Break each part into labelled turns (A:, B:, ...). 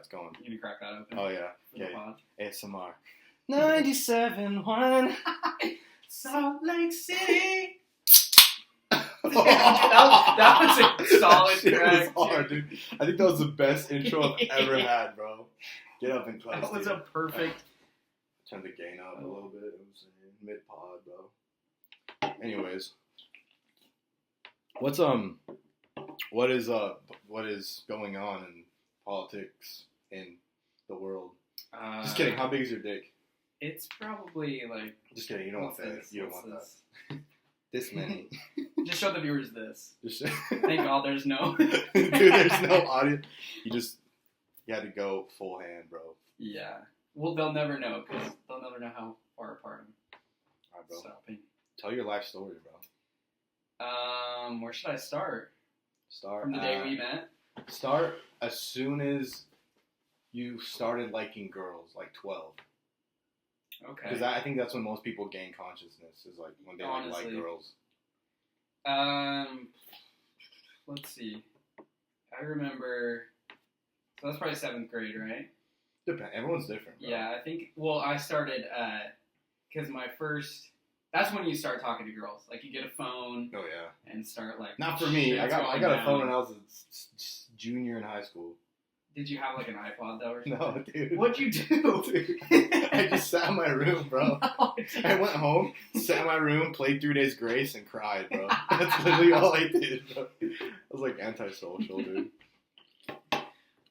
A: it's going.
B: You gonna crack that open?
A: Oh, yeah.
B: For the pod?
A: ASMR. 97.1 Salt Lake City.
B: that was a solid
A: Shit
B: track.
A: was hard, dude. I think that was the best intro I've ever had, bro. Get up and close.
B: That was a perfect.
A: Turn the gain up a little bit. It was mid-pod, bro. Anyways, what is going on in politics in the world? Just kidding. How big is your dick?
B: It's probably like.
A: Just kidding. You don't want that. You don't want that. This many.
B: Just show the viewers this.
A: Just
B: Thank God there's no.
A: Dude, there's no audio. You had to go full hand, bro.
B: Yeah. Well, they'll never know because they'll never know how far apart I'm.
A: All right, bro.
B: Stopping.
A: Tell your life story, bro.
B: Where should I start?
A: Start
B: from the day we met.
A: Start as soon as you started liking girls, like 12.
B: Okay.
A: Because I think that's when most people gain consciousness, is like when they like girls.
B: Let's see. I remember. So that's probably 7th grade, right?
A: Everyone's different, bro.
B: Yeah, I think. Well, I started because my first. That's when you start talking to girls. Like you get a phone.
A: Oh yeah.
B: And start like.
A: Not for me. I got a phone when I was a junior in high school.
B: Did you have like an iPod though or something?
A: No, dude.
B: What'd you do?
A: Dude, I just sat in my room, bro.
B: No,
A: I went home, sat in my room, played 3 Days Grace, and cried, bro. That's literally all I did, bro. I was like antisocial, dude.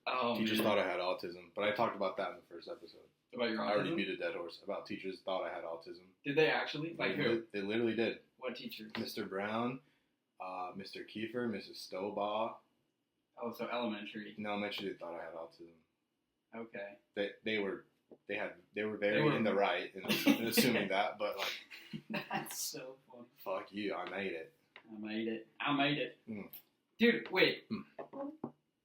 B: Oh,
A: teachers thought I had autism, but I talked about that in the first episode.
B: About your autism?
A: I already beat a dead horse. About teachers thought I had autism.
B: Did they actually? Like who?
A: They literally did.
B: What teachers?
A: Mr. Brown, Mr. Kiefer, Mrs. Stobaugh.
B: Oh, so elementary.
A: In elementary, they thought I had autism.
B: Okay.
A: They were very in the right in assuming that, but like.
B: That's so funny.
A: Fuck you! I made it.
B: I made it.
A: Mm.
B: Dude, wait.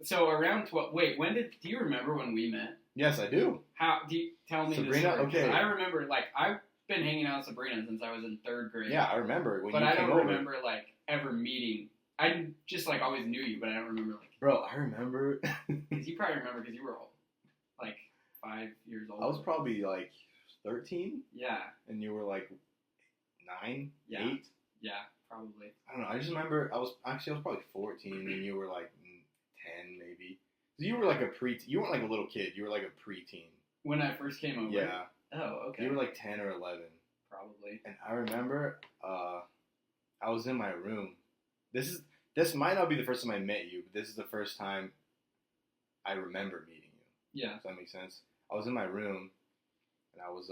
B: So around 12. Wait, do you remember when we met?
A: Yes, I do.
B: How do you tell me?
A: Sabrina?
B: This story?
A: Okay.
B: I remember, like, I've been hanging out with Sabrina since I was in 3rd grade.
A: Yeah, I remember when
B: but
A: you came over.
B: But I don't remember like ever meeting. I just like always knew you, but I don't remember like.
A: Bro, I remember.
B: Because you probably remember because you were old, like 5 years old.
A: I was probably like 13.
B: Yeah. And
A: you were like 9,
B: yeah.
A: 8.
B: Yeah, probably.
A: I don't know. I just remember I was probably 14, and you were like 10, maybe. You were like you weren't like a little kid. You were like a preteen. When
B: I first came over.
A: Yeah.
B: Oh, okay.
A: You were like 10 or 11.
B: Probably.
A: And I remember, I was in my room. This might not be the first time I met you, but this is the first time I remember meeting you.
B: Yeah.
A: Does that make sense? I was in my room, and I was,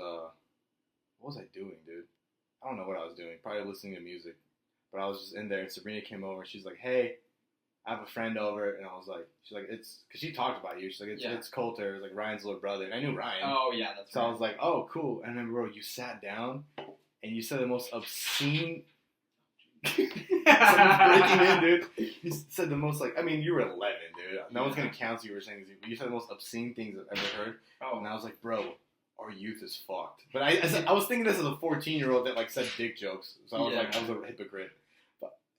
A: what was I doing, dude? I don't know what I was doing. Probably listening to music. But I was just in there, and Sabrina came over, and she's like, hey, I have a friend over, and I was like, she's like, because she talked about you. She's like, it's Colter, it's like Ryan's little brother, and I knew Ryan.
B: Oh, yeah, that's
A: right. So I was like, oh, cool. And then, bro, you sat down, and you said the most obscene... Someone's breaking in, dude. You said the most, like, I mean, you were 11, dude. No one's going to cancel you for saying this, but you said the most obscene things I've ever heard. Oh. And I was like, bro, our youth is fucked. But I was thinking this as a 14-year-old that, like, said dick jokes. So I was like, I was a hypocrite.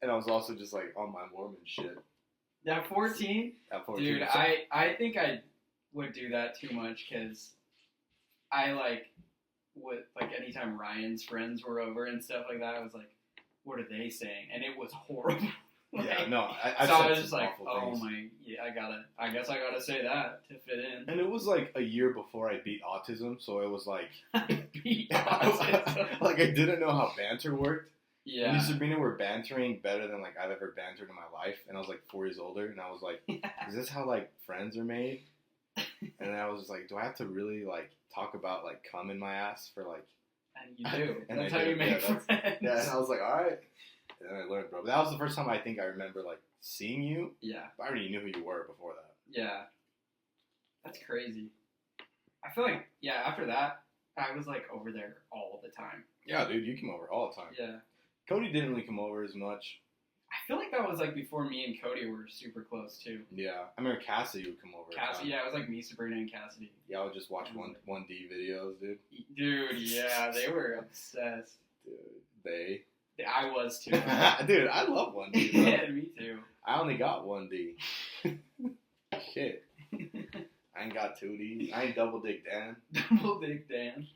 A: And I was also just, like, on my Mormon shit.
B: Yeah, 14?
A: At 14.
B: Dude, I think I would do that too much because I, like, would, like, anytime Ryan's friends were over and stuff like that, I was like, what are they saying? And it was horrible. Like,
A: yeah, no.
B: I was just like, oh my, yeah, I guess I gotta say that to fit in.
A: And it was like a year before I beat autism, so it was like,
B: beat autism.
A: Like I didn't know how banter worked.
B: Yeah.
A: And you and Sabrina were bantering better than like I've ever bantered in my life, and I was like 4 years older, and I was like, is this how like friends are made? And then I was just like, do I have to really like talk about like cum in my ass for like?
B: And you do.
A: And
B: that's how you make friends.
A: Yeah, and I was like, all right. And then I learned, bro. But that was the first time I think I remember, like, seeing you.
B: Yeah.
A: But I already knew who you were before that.
B: Yeah. That's crazy. I feel like, yeah, after that, I was, like, over there all the time.
A: Yeah, dude, you came over all the time.
B: Yeah.
A: Cody didn't really come over as much.
B: I feel like that was, like, before me and Cody were super close, too.
A: Yeah. I remember Cassidy would come over.
B: Cassidy, yeah, it was, like, me, Sabrina, and Cassidy.
A: Yeah, I would just watch 1D videos, dude.
B: Dude, yeah, they were obsessed.
A: Dude,
B: I was, too.
A: Dude, I love 1D, bro.
B: Yeah, me too.
A: I only got 1D. Shit. I I ain't got tooties. I ain't double dick Dan.
B: Double dick Dan.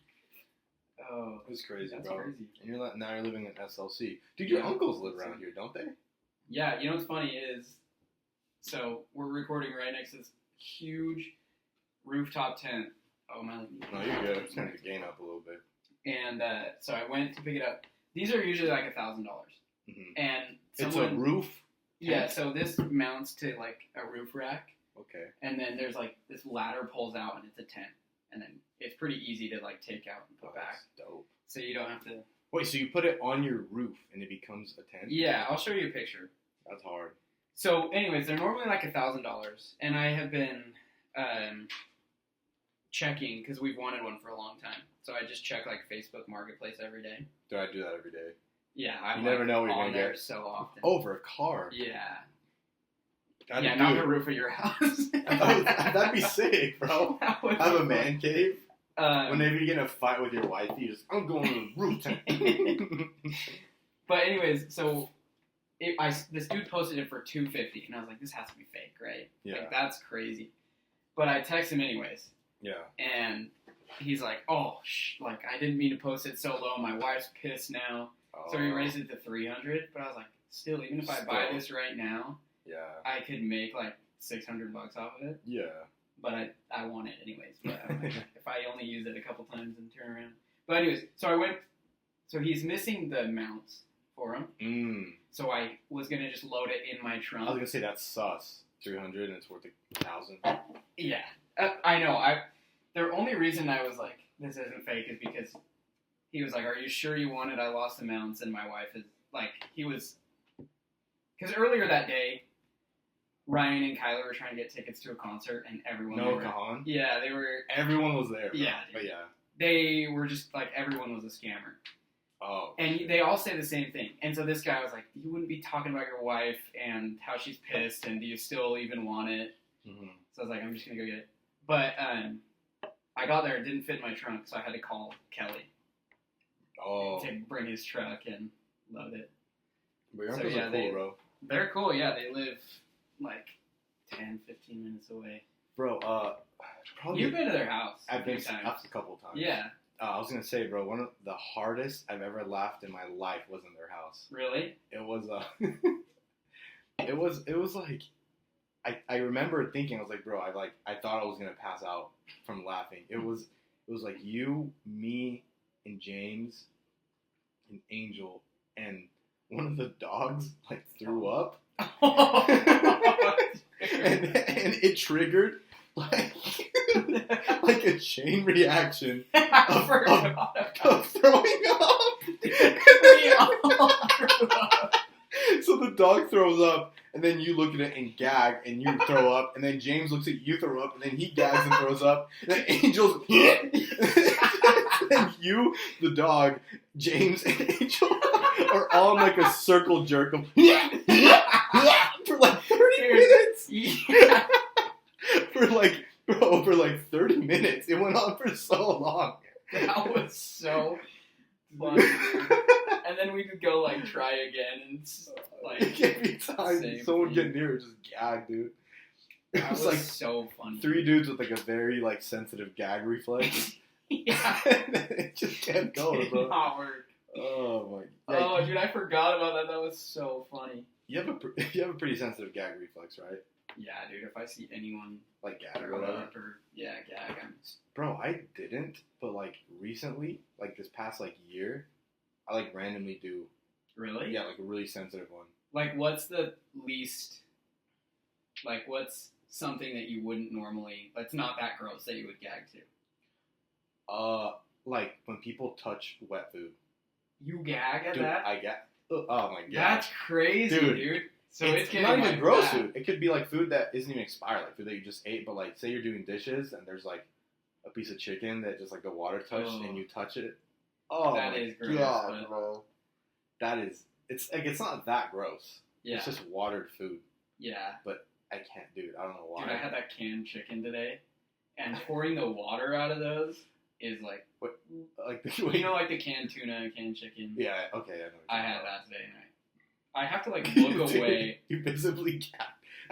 B: Oh,
A: it's crazy,
B: that's
A: bro.
B: Crazy.
A: And now you're living in SLC. Dude, your uncles live around here, don't they?
B: Yeah, you know what's funny is, so we're recording right next to this huge rooftop tent. Oh, my.
A: No, you're good. I'm just trying to gain up a little bit.
B: And so I went to pick it up. These are usually like $1,000.
A: Mm-hmm.
B: And
A: it's a roof?
B: Yeah, so this mounts to like a roof rack.
A: Okay.
B: And then there's like this ladder pulls out and it's a tent. And then it's pretty easy to like take out and put back.
A: Dope.
B: So you don't have to.
A: Wait, so you put it on your roof and it becomes a tent?
B: Yeah, I'll show you a picture.
A: That's hard.
B: So, anyways, they're normally like $1,000, and I have been checking because we've wanted one for a long time. So I just check like Facebook Marketplace every day.
A: Do I do that every day?
B: Yeah, I'm
A: you never know what you're
B: on
A: gonna
B: there
A: get
B: so often.
A: Over a car.
B: Yeah.
A: That'd
B: not the roof of your house.
A: That'd be sick, bro. Have a man cave. Whenever you get in a fight with your wife, you just, I'm going to the roof tent.
B: But anyways, so this dude posted it for $250, and I was like, this has to be fake, right?
A: Yeah.
B: Like, that's crazy. But I text him anyways.
A: Yeah.
B: And he's like, oh, like, I didn't mean to post it so low. My wife's pissed now. So he raised it to $300. But I was like, still, even if I buy this right now,
A: yeah,
B: I could make like $600 off of it.
A: Yeah.
B: But I want it anyways. But I'm like, if I only use it a couple times and turn around. But anyways, so he's missing the mounts for him.
A: Mm.
B: So I was going to just load it in my trunk.
A: I was going to say that's sus. 300 and it's worth 1,000.
B: Yeah. I know. The only reason I was like, this isn't fake is because he was like, are you sure you want it? I lost the mounts. And my wife is like, because earlier that day, Ryan and Kyler were trying to get tickets to a concert, and everyone.
A: No Kahan?
B: Yeah, they were.
A: Everyone was there. Bro.
B: Yeah,
A: but yeah,
B: they were just like everyone was a scammer.
A: Oh.
B: And they all say the same thing. And so this guy was like, you wouldn't be talking about your wife and how she's pissed, and do you still even want it?
A: Mm-hmm.
B: So I was like, I'm just gonna go get it. But I got there, it didn't fit in my trunk, so I had to call Kelly.
A: Oh.
B: To bring his truck and load it.
A: But your uncles are cool, bro.
B: They're cool, yeah. They live like 10, 15 minutes away.
A: Bro, probably.
B: You've been to their house.
A: I've been a couple times.
B: Yeah.
A: I was gonna say, bro, one of the hardest I've ever laughed in my life was in their house.
B: Really?
A: It was it was like I remember thinking, I was like, bro, I thought I was gonna pass out from laughing. It was like you, me, and James, and Angel, and one of the dogs like threw up. and it triggered like a chain reaction of throwing up. So the dog throws up, and then you look at it and gag, and you throw up, and then James looks at you, throw up, and then he gags and throws up, and then Angel's and you, the dog, James, and Angel are all in like a circle jerk of for like 30 minutes.
B: Yeah.
A: For like 30 minutes. It went on for so long.
B: That was so funny. And then we could go like try again and like
A: every time someone get near it, just gag, dude.
B: That was like so funny.
A: 3 dudes with like a very like sensitive gag reflex.
B: Yeah.
A: It just kept going, bro.
B: Not work.
A: Oh my god.
B: Oh, dude, I forgot about that. That was so funny.
A: You have a pretty sensitive gag reflex, right?
B: Yeah, dude. If I see anyone
A: like gag or whatever,
B: gag.
A: Bro, I didn't, but like recently, like this past like year, I like randomly do.
B: Really?
A: Yeah, like a really sensitive one.
B: Like, what's the least? Like, what's something that you wouldn't normally? That's not that gross that you would gag to.
A: Like when people touch wet food.
B: You gag at
A: dude,
B: that?
A: I gag. Oh my god.
B: That's crazy, dude. So it's
A: not even gross food. It could be like food that isn't even expired, like food that you just ate. But like, say you're doing dishes and there's like a piece of chicken that just like the water touched and you touch it. Oh, that is gross, god, bro. That is. It's like it's not that gross. Yeah. It's just watered food.
B: Yeah.
A: But I can't do it. I don't know why.
B: Dude, I had that canned chicken today, and pouring the water out of those is like
A: what? Like
B: you know, like the canned tuna, canned chicken.
A: Yeah. Okay.
B: I had that today, and I have to like look away.
A: You visibly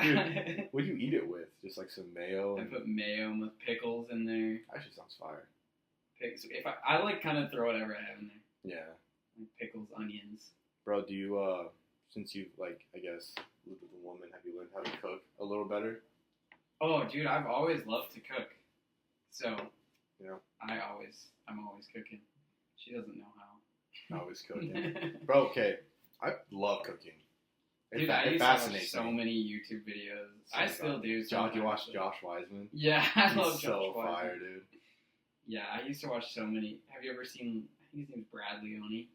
A: Dude, what do you eat it with? Just like some mayo?
B: I put mayo with pickles in there.
A: Actually sounds fire.
B: If I like kind of throw whatever I have in there.
A: Yeah.
B: Like pickles, onions.
A: Bro, do you, since you've, like, I guess, lived with a woman, have you learned how to cook a little better?
B: Oh, dude, I've always loved to cook. So,
A: Yeah.
B: I'm always cooking. She doesn't know how.
A: Always cooking. Bro, okay. I love cooking.
B: Dude, I used to watch so many YouTube videos. I still do.
A: You watch Josh Wiseman?
B: Yeah, I love Josh
A: so
B: Wiseman.
A: fire, dude.
B: Yeah, I used to watch so many. Have you ever seen, I think his name's Brad Leone.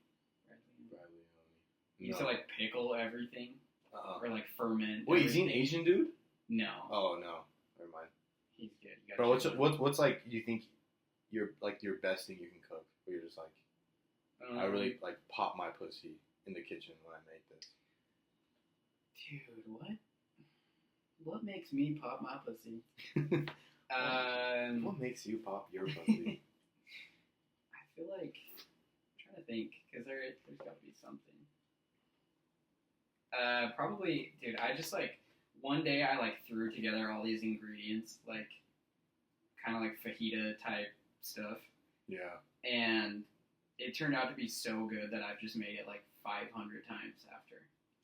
B: He used to, like, pickle everything. Or, like, ferment
A: Wait,
B: everything.
A: is he an Asian dude?
B: No.
A: Oh, no. Never mind.
B: He's good.
A: Bro, what's like, you think your best thing you can cook? Where you're just like, I really, like, pop my pussy in the kitchen when I make this.
B: Dude, what? What makes me pop my pussy?
A: What makes you pop your pussy?
B: I feel like, I'm trying to think, because there's got to be something. Probably, dude, I just, like, one day I, like, threw together all these ingredients, like, kind of like fajita type stuff.
A: Yeah.
B: And it turned out to be so good that I've just made it, like, 500 times after.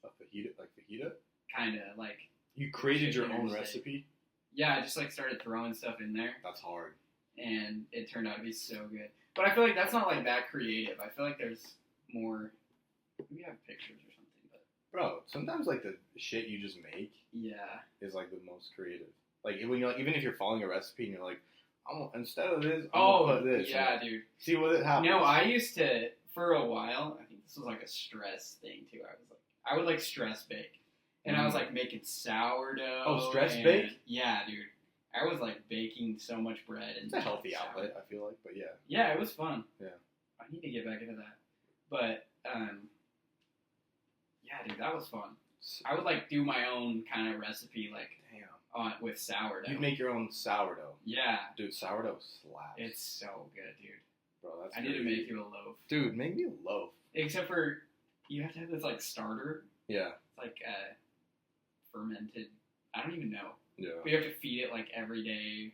A: A fajita? Like fajita?
B: Kind of, like...
A: You created your own recipe?
B: Yeah, I just, like, started throwing stuff in there.
A: That's hard.
B: And it turned out to be so good. But I feel like that's not, like, that creative. I feel like there's more... We have pictures or something, but...
A: Bro, sometimes, like, the shit you just make is, like, the most creative. Like, when you're, like, even if you're following a recipe and you're like, instead of this, I'm gonna put this.
B: Yeah, dude.
A: See what it happens.
B: No, I used to, for a while, I think this was, like, a stress thing, too. I would, like, stress bake. And I was, like, making sourdough.
A: Oh, stress bake?
B: Yeah, dude. I was, like, baking so much bread. And
A: it's a healthy outlet, I feel like, but yeah.
B: Yeah, it was fun.
A: Yeah.
B: I need to get back into that. But, yeah, dude, that was fun. I would, like, do my own kind of recipe, like, with sourdough.
A: You'd make your own sourdough.
B: Yeah.
A: Dude, sourdough slaps.
B: It's so good, dude.
A: Bro, that's
B: I need to make you a loaf.
A: Dude, make me a loaf.
B: Except for, you have to have this, like, starter.
A: Yeah.
B: It's like, fermented. I don't even know.
A: Yeah.
B: We have to feed it, like, every day.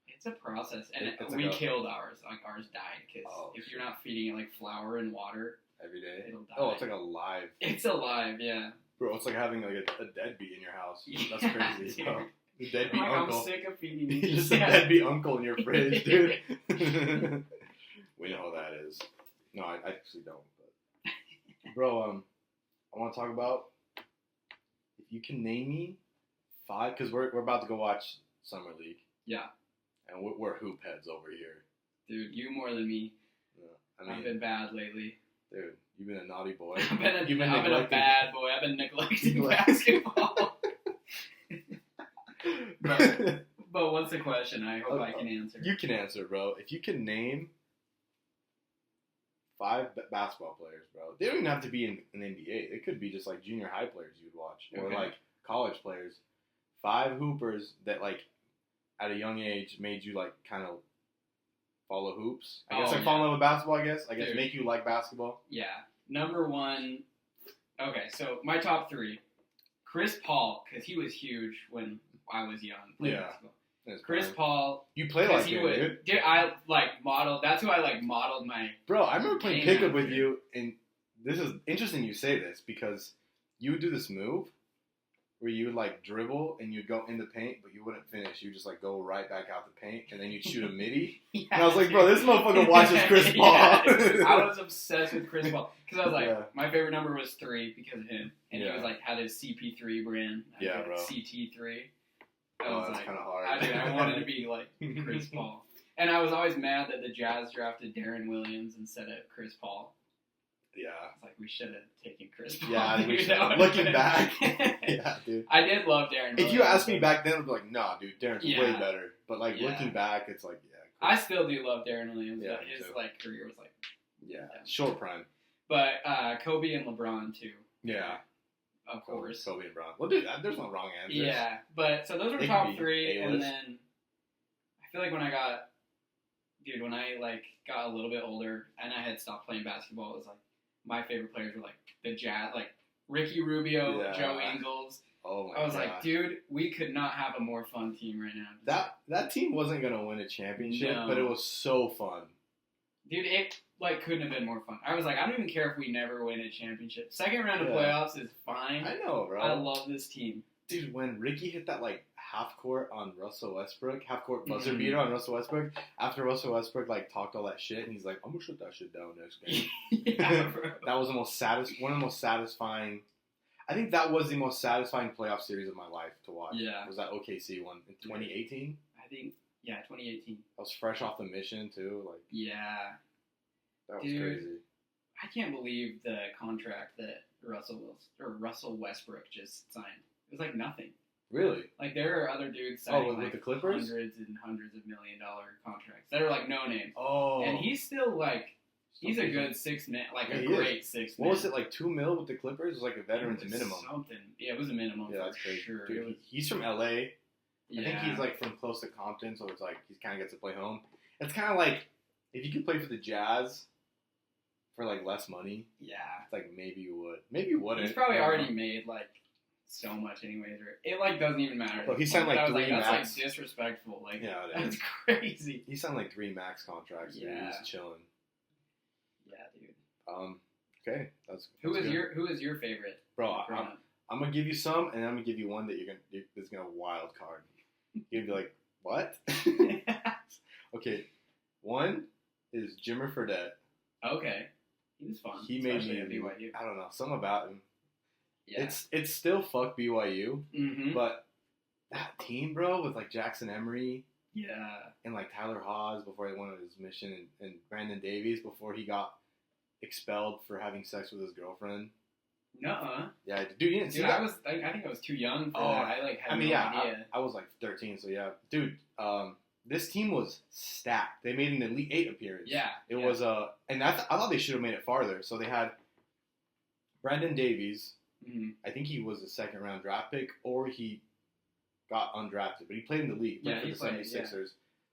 B: It's a process. And we
A: like
B: killed ours. Like, ours died. Because if you're not feeding it, like, flour and water.
A: Every day?
B: It'll die.
A: Oh, it's like alive.
B: It's alive, yeah.
A: Bro, it's like having, like, a deadbeat in your house. That's crazy, bro. The deadbeat uncle.
B: I'm sick of feeding you.
A: Just a deadbeat uncle in your fridge, dude. We know how that is. No, I actually don't. But. Bro, I want to talk about if you can name me 5, because we're about to go watch Summer League.
B: Yeah.
A: And we're hoop heads over here.
B: Dude, you more than me.
A: Yeah,
B: I've been bad lately.
A: Dude, you've been a naughty boy.
B: I've been a bad boy. I've been neglecting basketball. but what's the question? I hope I can answer.
A: You can answer, bro. If you can name 5 basketball players, bro. They don't even have to be in an NBA. It could be just like junior high players you'd watch. Or like college players. 5 hoopers that like at a young age made you like kind of follow hoops. I guess fall in love with basketball, I guess. Dude. Make you like basketball.
B: Yeah. Number 1. Okay, so my top 3. Chris Paul, because he was huge when I was young playing basketball. Chris Paul.
A: You play like him, dude.
B: I like modeled. That's who I like modeled my.
A: Bro, I remember playing pickup with you, and this is interesting you say this because you would do this move where you would like dribble and you'd go in the paint, but you wouldn't finish. You just like go right back out the paint, and then you'd shoot a midi. And I was like, bro, this motherfucker watches Chris Paul.
B: I was obsessed with Chris Paul because I was like, my favorite number was 3 because of him, and he was like had his CP3 brand.
A: Bro.
B: CT3.
A: That's kind of hard.
B: I wanted to be like Chris Paul. And I was always mad that the Jazz drafted Darren Williams instead of Chris Paul.
A: Yeah.
B: It's like, we should have taken Chris Paul.
A: Yeah, we should. Looking back. Yeah, dude.
B: I did love Darren Williams.
A: If you asked me back then, I'd be like, nah, dude, Darren's way better. But, like, looking back, it's like,
B: cool. I still do love Darren Williams, but his, like, career was, like...
A: Yeah, short prime.
B: But Kobe and LeBron, too.
A: Yeah.
B: Of course.
A: Kobe and LeBron. Well, dude, there's no wrong answers.
B: Yeah, but, so those were top 3, and then I feel like when I got a little bit older, and I had stopped playing basketball, it was, like, my favorite players were, like, the Jazz, like, Ricky Rubio, Joe Ingles.
A: Oh my god.
B: I was like, dude, we could not have a more fun team right now.
A: That team wasn't gonna win a championship,
B: No.
A: but it was so fun.
B: Dude, it couldn't have been more fun. I was like, I don't even care if we never win a championship. Second round of playoffs is fine.
A: I know, bro.
B: I love this team.
A: Dude, when Ricky hit that half court on Russell Westbrook, half court buzzer beater on Russell Westbrook, after Russell Westbrook talked all that shit, and he's like, I'm gonna shut that shit down next game.
B: Yeah, bro.
A: That was one of the most satisfying. I think that was the most satisfying playoff series of my life to watch.
B: Yeah.
A: Was that OKC one in 2018?
B: I think 2018.
A: I was fresh off the mission too.
B: Yeah.
A: That was
B: Dude,
A: crazy.
B: I can't believe the contract that Russell Westbrook just signed. It was like nothing.
A: Really?
B: There are other dudes signing
A: with the Clippers?
B: hundreds and hundreds of $1 million contracts that are no name.
A: Oh.
B: And he's still he's a good 6 man, a great 6 man.
A: What was it, $2 million with the Clippers? It was a veteran's minimum.
B: Something. Yeah, it was a minimum.
A: Yeah, that's crazy.
B: Sure.
A: Dude, he's from LA.
B: Yeah.
A: I think he's from close to Compton, so it's he kind of gets to play home. It's kind of if you could play for the Jazz for less money.
B: Yeah.
A: It's maybe you would. Maybe you wouldn't.
B: He's probably already made so much anyways. It doesn't even matter.
A: Bro, he signed 3 max.
B: That's disrespectful.
A: Yeah,
B: that's crazy.
A: He signed 3 max contracts. Yeah. Dude. He's chilling.
B: Yeah, dude.
A: Okay, that's
B: who is
A: good.
B: your favorite?
A: Bro, I'm gonna give you some, and then I'm gonna give you one that that's gonna wild card. You're gonna be like, what? Okay, one is Jimmer Fredette.
B: Okay, he was fun.
A: He made me
B: at BYU.
A: I don't know, something about him.
B: Yeah.
A: It's still fuck BYU,
B: but
A: that team, bro, with Jackson Emery,
B: yeah,
A: and Tyler Haws before he went on his mission, and Brandon Davies before he got expelled for having sex with his girlfriend.
B: Nuh-uh.
A: Yeah, dude, you didn't see that?
B: I think I was too young for that. I no idea.
A: I was 13, so yeah, dude. This team was stacked. They made an Elite 8 appearance.
B: Yeah,
A: it was and I thought they should have made it farther. So they had Brandon Davies.
B: Mm-hmm.
A: I think he was a second round draft pick, or he got undrafted, but he played in the league.
B: Yeah,
A: for the 76ers.
B: Yeah.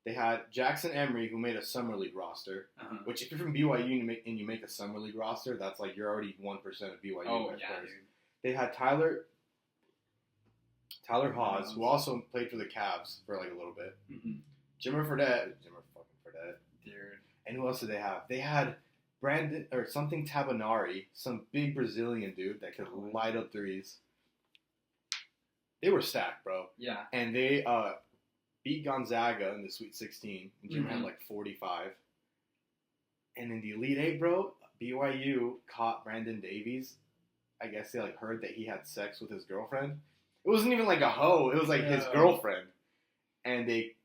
A: They had Jackson Emery, who made a summer league roster. Which, if you're from BYU and you make a summer league roster, that's you're already 1% of BYU.
B: Oh yeah,
A: players.
B: dude.
A: They had Tyler Haws, who also played for the Cavs for a little bit. Jimmer fucking Fredette.
B: Dude.
A: And who else did they have? They had Brandon or something Tabernari, some big Brazilian dude that could light up threes. They were stacked, bro.
B: Yeah.
A: And they beat Gonzaga in the Sweet 16. And Jimmer had 45. And in the Elite 8, bro, BYU caught Brandon Davies. I guess they heard that he had sex with his girlfriend. It wasn't even a hoe. It was his girlfriend. And they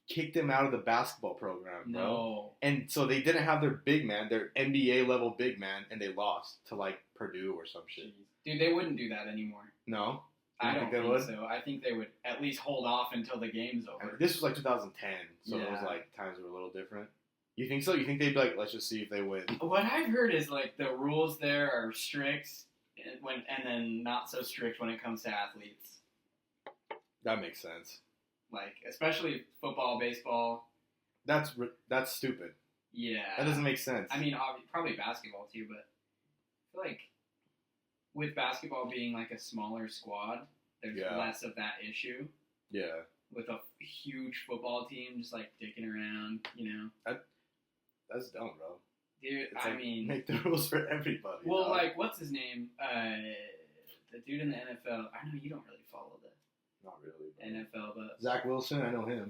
A: kicked him out of the basketball program, bro.
B: No.
A: And so they didn't have their big man, their NBA level big man, and they lost to Purdue or some shit.
B: Dude, they wouldn't do that anymore.
A: No?
B: I don't think so. I think they would at least hold off until the game's over.
A: This was 2010, so it was times were a little different. You think so? You think they'd be let's just see if they win?
B: What I've heard is the rules there are strict and then not so strict when it comes to athletes.
A: That makes sense.
B: Especially football, baseball.
A: That's stupid.
B: Yeah.
A: That doesn't make sense.
B: I mean, probably basketball too, but I feel with basketball being a smaller squad, there's less of that issue.
A: Yeah.
B: With a huge football team just dicking around,
A: That's dumb, bro.
B: Dude,
A: it's make the rules for everybody.
B: Well, what's his name? The dude in the NFL. I know you don't really follow the
A: not really
B: NFL, but
A: Zach Wilson, I know him.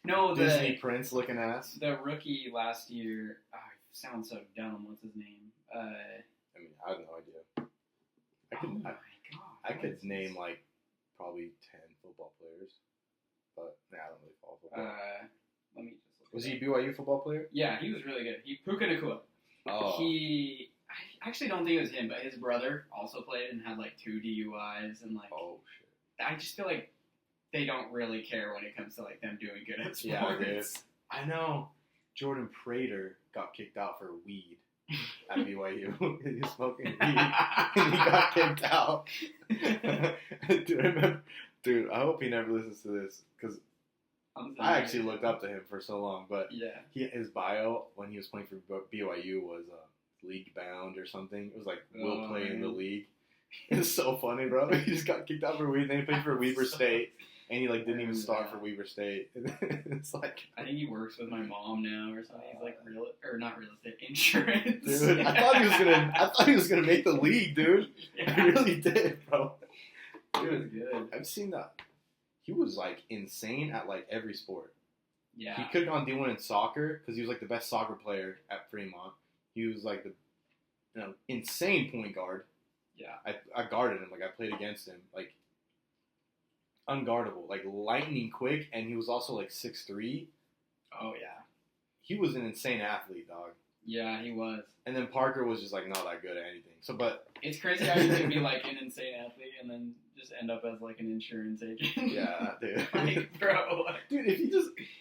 B: No,
A: Disney Prince looking ass.
B: The rookie last year. I sound so dumb. What's his name?
A: I have no idea. I could name probably 10 football players, but I don't really follow football.
B: Let me just look.
A: Was he a BYU football player?
B: Yeah, he was really good. Puka Nacua.
A: Oh.
B: I actually don't think it was him, but his brother also played and had 2 DUIs and
A: Oh shit.
B: I just feel they don't really care when it comes to them doing good at sports.
A: Yeah, dude. I know. Jordan Prater got kicked out for weed at BYU. He was smoking weed and he got kicked out. Dude, I hope he never listens to this because I actually looked up to him for so long. But his bio when he was playing for BYU was league bound or something. It was will play in the league. It's so funny, bro. He just got kicked out for Weber. Then he played for Weber State, and he like didn't even start for Weber State. It's like
B: I think he works with my mom now or something. He's like not real estate, insurance.
A: Dude, I thought he was gonna make the league, dude. Yeah. I really did, bro.
B: It was good.
A: I've seen that. He was like insane at like every sport.
B: Yeah.
A: He could have gone D1 in soccer because he was like the best soccer player at Fremont. He was like the insane point guard.
B: Yeah.
A: I guarded him. Like I played against him. Like unguardable. Like lightning quick, and he was also like 6'3".
B: Oh yeah.
A: He was an insane athlete, dog.
B: Yeah, he was.
A: And then Parker was just like not that good at anything. So, but
B: it's crazy how you can be like an insane athlete and then just end up as like an insurance agent.
A: Yeah, dude.
B: Like, bro.
A: Dude,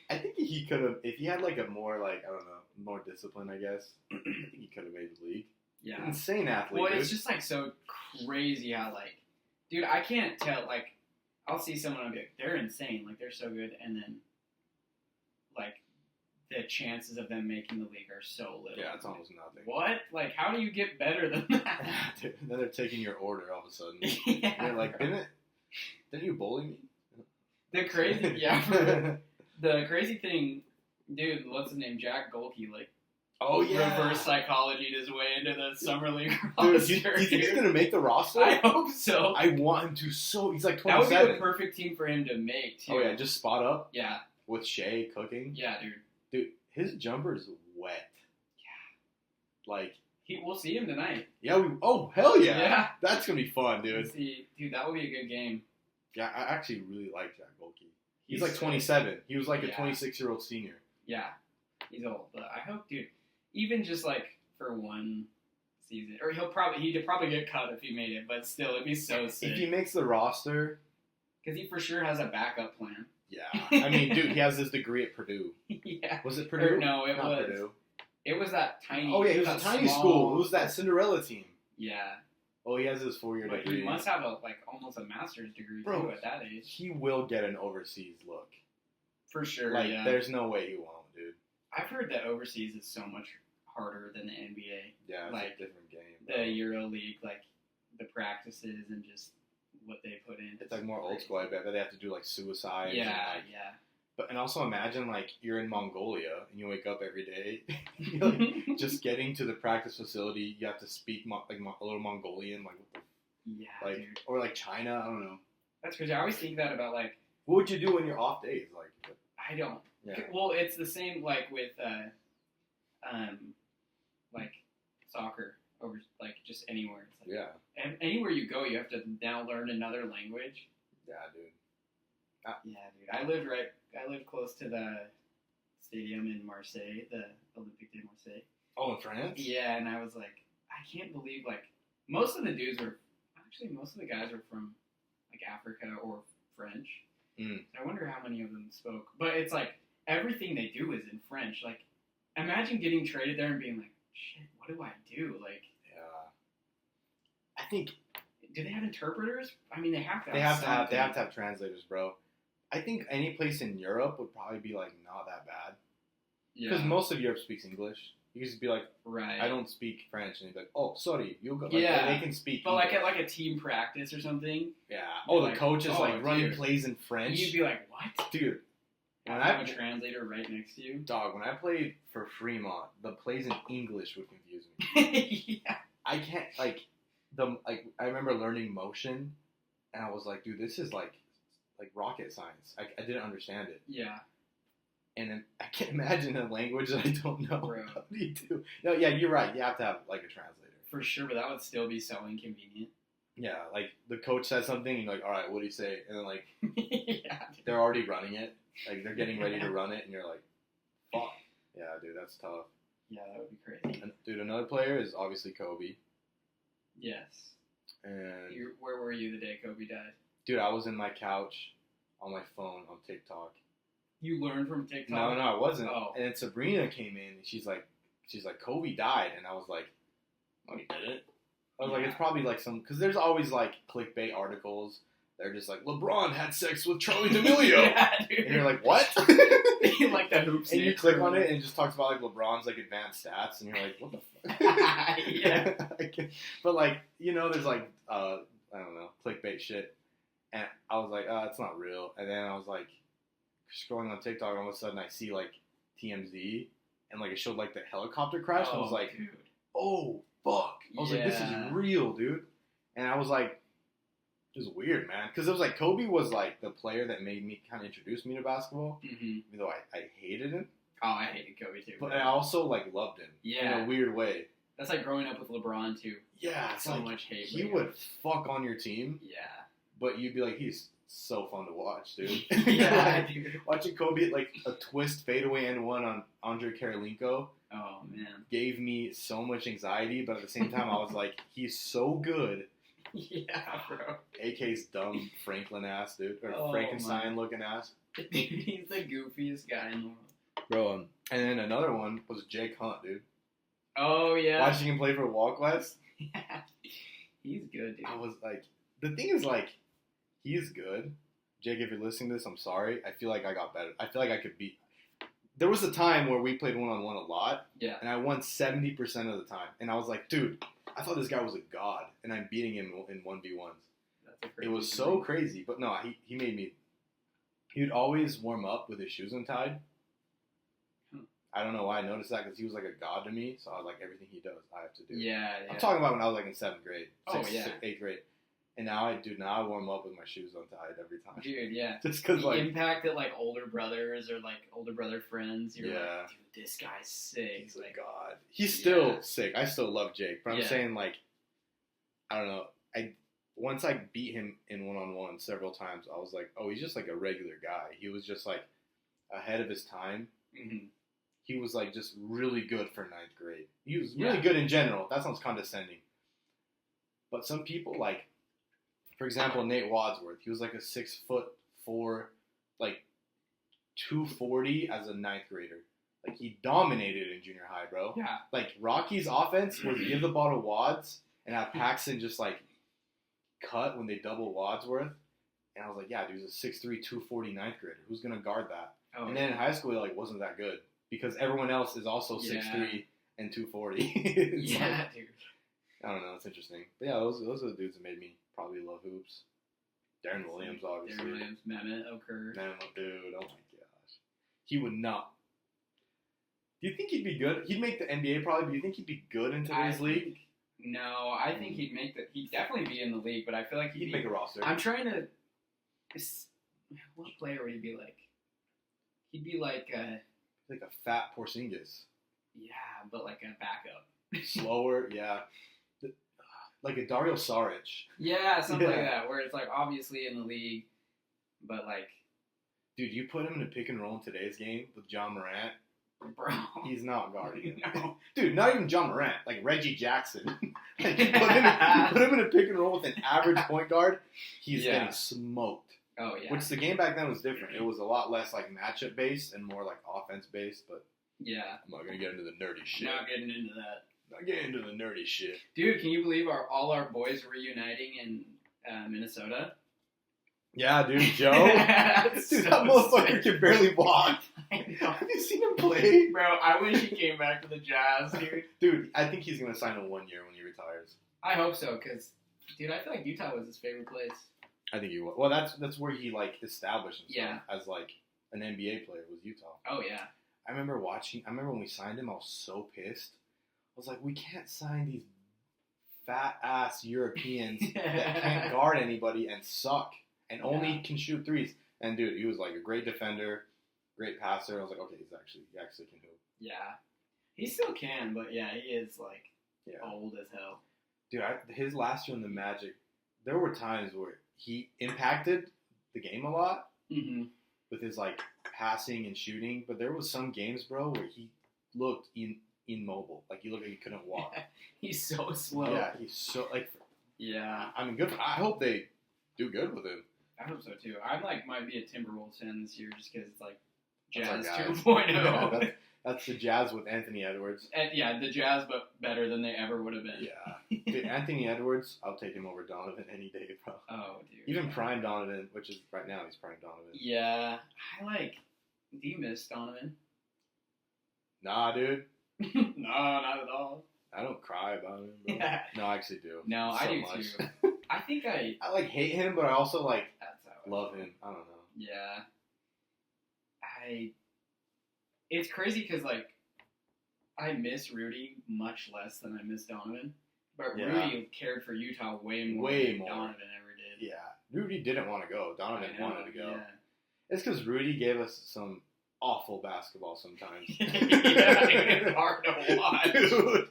A: I think he could have, if he had like a more like, I don't know, more discipline, I guess, I think he could have made the league.
B: Yeah.
A: Insane athlete.
B: Well,
A: dude.
B: it's just like so crazy how like, dude, I can't tell, like, I'll see someone and I'll be like, they're insane, like they're so good, and then like the chances of them making the league are so little.
A: Yeah, it's almost nothing.
B: What? Like, how do you get better than that?
A: Dude, then they're taking your order all of a sudden.
B: Yeah,
A: and they're like, didn't you bully me?
B: The crazy, the crazy thing, dude, what's his name? Jack Golke, like, reverse psychology his way into the summer league roster.
A: Dude, do you think he's gonna make the roster?
B: I hope so.
A: I want him to. So he's like 27.
B: That would be the perfect team for him to make too.
A: Oh yeah, just spot up.
B: Yeah.
A: With Shea cooking.
B: Yeah, dude.
A: Dude, his jumper's wet.
B: Yeah.
A: Like
B: we'll see him tonight.
A: Yeah. Hell yeah.
B: Yeah.
A: That's gonna be fun, dude.
B: Dude, that would be a good game.
A: Yeah, I actually really like Jack Golke. He's like 27. He was like a 26-year-old senior.
B: Yeah. He's old, but I hope, dude, even just like for one season, or he'd probably get cut if he made it, but still, it'd be so sick.
A: If he makes the roster,
B: because he for sure has a backup plan.
A: Yeah, I mean, dude, he has this degree at Purdue.
B: Yeah,
A: was it Purdue?
B: No, it
A: Not
B: was
A: Purdue.
B: It was that tiny.
A: Oh yeah, it was a tiny school. It was that Cinderella team.
B: Yeah.
A: Oh, he has his 4-year degree.
B: But he must have almost a master's degree too at that age.
A: He will get an overseas look.
B: For sure.
A: Like,
B: yeah.
A: There's no way he won't, dude.
B: I've heard that overseas is so much harder than the NBA.
A: Yeah, it's
B: like
A: a different game.
B: The Euro League, like the practices and just what they put in.
A: It's like more old school. I bet they have to do like suicide.
B: Yeah,
A: and,
B: yeah.
A: And also imagine like you're in Mongolia and you wake up every day, like, just getting to the practice facility. You have to speak a little Mongolian,
B: dude.
A: Or like China. I don't know.
B: That's crazy. I always think that about like.
A: What would you do on your off days? Like,
B: I don't.
A: Yeah.
B: Well, it's the same like with like soccer over like just anywhere. It's like,
A: yeah.
B: Anywhere you go, you have to now learn another language.
A: Yeah, dude.
B: Yeah, dude. I lived close to the stadium in Marseille, the Olympique de Marseille.
A: Oh, in France?
B: Yeah, and I was like, I can't believe like most of the guys were from like Africa or French.
A: Mm.
B: So I wonder how many of them spoke. But it's like everything they do is in French. Like, imagine getting traded there and being like, shit, what do I do? Like,
A: I think.
B: Do they have interpreters? I mean, they have to.
A: They have to have translators, bro. I think any place in Europe would probably be like not that bad. Yeah. Because most of Europe speaks English. You just be like,
B: right.
A: I don't speak French, and you'd be like, oh, sorry, you go. Like,
B: yeah,
A: they can speak.
B: But
A: English.
B: like at a team practice or something.
A: Yeah. Oh, the coach is running plays in French.
B: You'd be like, what?
A: Dude.
B: When I have a translator right next to you.
A: Dog, when I played for Fremont, the plays in English would confuse me.
B: Yeah.
A: I can't I remember learning motion, and I was like, dude, this is like rocket science. I didn't understand it.
B: Yeah.
A: And then I can't imagine a language that I don't know.
B: Bro.
A: What do you do? No, yeah, you're right. You have to have like a translator.
B: For sure, but that would still be so inconvenient.
A: Yeah, like the coach says something, and you're like, all right, what do you say? And then like,
B: yeah,
A: they're already running it. Like they're getting ready to run it, and you're like, fuck. Yeah, dude, that's tough.
B: Yeah, that would be crazy.
A: And, dude, another player is obviously Kobe.
B: Yes.
A: And
B: where were you the day Kobe died?
A: Dude, I was in my couch on my phone on TikTok.
B: You learned from TikTok?
A: No, I wasn't.
B: Oh.
A: And then Sabrina came in, and she's like, Kobe died, and I was like, oh, he didn't. I was like, it's probably like because there's always like clickbait articles. They're just like, LeBron had sex with Charlie D'Amelio.
B: Yeah, dude.
A: And you're like, what?
B: Like the hoops.
A: And you click on it, and it just talks about like LeBron's like advanced stats, and you're like, what the fuck?
B: Yeah.
A: But like, you know, there's like I don't know, clickbait shit, and I was like, it's not real. And then I was like scrolling on TikTok, and all of a sudden I see like TMZ, and like it showed like the helicopter crash, and I was like,
B: dude.
A: oh fuck! I was like, this is real, dude. And I was like, it was weird, man, because it was like Kobe was like the player that made me kind of introduce me to basketball, even though I hated him.
B: Oh, I hated Kobe too.
A: But I also like loved him.
B: Yeah.
A: In a weird way.
B: That's like growing up with LeBron too.
A: Yeah,
B: so
A: like,
B: much hate.
A: He would fuck on your team.
B: Yeah.
A: But you'd be like, he's so fun to watch, dude.
B: Yeah,
A: like,
B: dude.
A: Watching Kobe like a twist fadeaway and one on Andre Karolinko.
B: Oh man.
A: Gave me so much anxiety, but at the same time I was like, he's so good.
B: Yeah, bro.
A: AK's dumb Franklin ass, dude. Or Frankenstein looking ass.
B: He's the goofiest guy in the world.
A: Bro, and then another one was Jake Hunt, dude.
B: Oh, yeah.
A: Watching him play for Walk West.
B: Yeah. He's good, dude.
A: I was like, the thing is like, he's good. Jake, if you're listening to this, I'm sorry. I feel like I got better. I feel like I could beat. There was a time where we played one-on-one a lot.
B: Yeah.
A: And I won 70% of the time. And I was like, dude, I thought this guy was a god. And I'm beating him in 1v1s. It was so crazy. But no, he made me. He would always warm up with his shoes untied. I don't know why I noticed that because he was like a god to me. So I was like, everything he does, I have to do.
B: Yeah.
A: I'm talking about when I was like in 7th grade.
B: Oh, yeah.
A: 8th grade. And now I warm up with my shoes untied every time.
B: Dude, yeah.
A: Just because like
B: impact that like older brothers or like older brother friends. You're like, dude, this guy's sick.
A: He's like, God. He's still sick. I still love Jake. But I'm
B: Yeah.
A: saying like, I don't know. Once I beat him in one-on-one several times, I was like, oh, he's just like a regular guy. He was just like ahead of his time.
B: Mm-hmm.
A: He was like just really good for 9th grade. He was really good in general. That sounds condescending. But some people like, for example, Nate Wadsworth. He was like a 6'4", like 240 as a 9th grader. Like he dominated in junior high, bro.
B: Yeah.
A: Like Rocky's offense was give the ball to Wads and have Paxton just like cut when they double Wadsworth. And I was like, yeah, dude, he's a 6'3", 240 9th grader. Who's gonna guard that? Oh, and then in high school, he like wasn't that good because everyone else is also 6'3" and 240.
B: Yeah,
A: like,
B: dude.
A: I don't know. It's interesting. But yeah, those are the dudes that made me probably love hoops. Darren Williams, obviously.
B: Darren Williams, Mehmet Okur.
A: Dude, oh my gosh. He would not. Do you think he'd be good? He'd make the NBA probably, but do you think he'd be good in today's league?
B: No, I think he'd definitely be in the league, but I feel like
A: he'd make a roster.
B: I'm trying to. What player would he be like? He'd be like a
A: fat Porzingis.
B: Yeah, but like a backup.
A: Slower, yeah. Like a Dario Saric.
B: Yeah, something like that, where it's like obviously in the league, but like.
A: Dude, you put him in a pick and roll in today's game with John Morant.
B: Bro.
A: He's not guarding him.
B: No.
A: Dude, not even John Morant. Like Reggie Jackson. Like, you put him in a pick and roll with an average point guard, he's getting smoked.
B: Oh, yeah.
A: Which the game back then was different. It was a lot less like matchup based and more like offense based, but
B: yeah.
A: I'm not going to get into the nerdy shit.
B: Not getting into that.
A: Not getting into the nerdy shit.
B: Dude, can you believe all our boys reuniting in Minnesota?
A: Yeah, dude, Joe. Dude, that motherfucker can barely walk.
B: I know.
A: Have you seen him play?
B: Bro, I wish he came back to the Jazz, dude.
A: Dude, I think he's going to sign a 1 year when he retires.
B: I hope so, because, dude, I feel like Utah was his favorite place.
A: I think he will. Well, that's where he, like, established himself as, like, an NBA player was Utah.
B: Oh, yeah.
A: I remember when we signed him, I was so pissed. I was like, we can't sign these fat-ass Europeans that can't guard anybody and suck and only can shoot threes. And, dude, he was, like, a great defender, great passer. I was like, okay, he actually can hoop.
B: Yeah. He still can, but, yeah, he is, like, old as hell.
A: Dude, his last year in the Magic, there were times where he impacted the game a lot with his, like, passing and shooting. But there was some games, bro, where he looked immobile. Like, he looked like he couldn't walk.
B: He's so slow.
A: Yeah, he's so, like...
B: Yeah.
A: I mean, good. I hope they do good with him.
B: I hope so, too. I, like, might be a Timberwolves fan this year just because it's, like,
A: Jazz
B: 2.0.
A: Yeah, that's the Jazz with Anthony Edwards.
B: And, yeah, the Jazz, but better than they ever would have been.
A: Yeah. Dude, Anthony Edwards, I'll take him over Donovan any day, bro.
B: Oh, dude.
A: Even prime Donovan, which is right now he's prime Donovan.
B: Yeah. Do you miss Donovan?
A: Nah, dude.
B: No, not at all.
A: I don't cry about him, bro.
B: Yeah.
A: No, I actually do.
B: No,
A: so
B: I do
A: much.
B: too. I think I
A: like hate him, but I also like
B: that's how
A: love him. I don't know.
B: Yeah. It's crazy because like I miss Rudy much less than I miss Donovan, but
A: Yeah.
B: Rudy cared for Utah way more than Donovan ever did.
A: Yeah, Rudy didn't want to go. Donovan wanted to go.
B: Yeah.
A: It's because Rudy gave us some awful basketball sometimes.
B: Yeah, it's hard to watch.
A: Dude,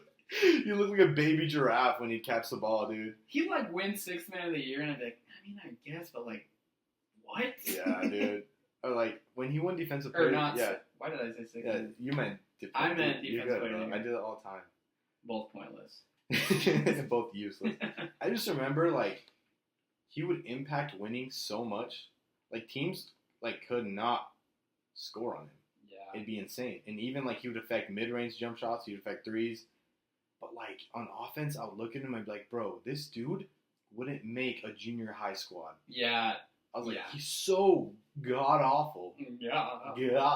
A: you look like a baby giraffe when he catch the ball, dude.
B: He like wins Sixth Man of the Year, and I'd be like, I mean, I guess, but like, what?
A: Yeah, dude. Or like when he won defensive
B: Or
A: player.
B: not.
A: Yeah,
B: Why did I say Sixth?
A: yeah. You meant defensive.
B: I meant
A: You're
B: defensive
A: good,
B: player.
A: bro. I do that all the time.
B: Both pointless.
A: Both useless. I just remember like he would impact winning so much. Like teams like could not score on him.
B: Yeah.
A: It'd be insane. And even like he would affect mid-range jump shots, he'd affect threes. But like on offense, I would look at him and be like, bro, this dude wouldn't make a junior high squad.
B: Yeah.
A: I was like,
B: Yeah.
A: he's so god awful.
B: Yeah.
A: God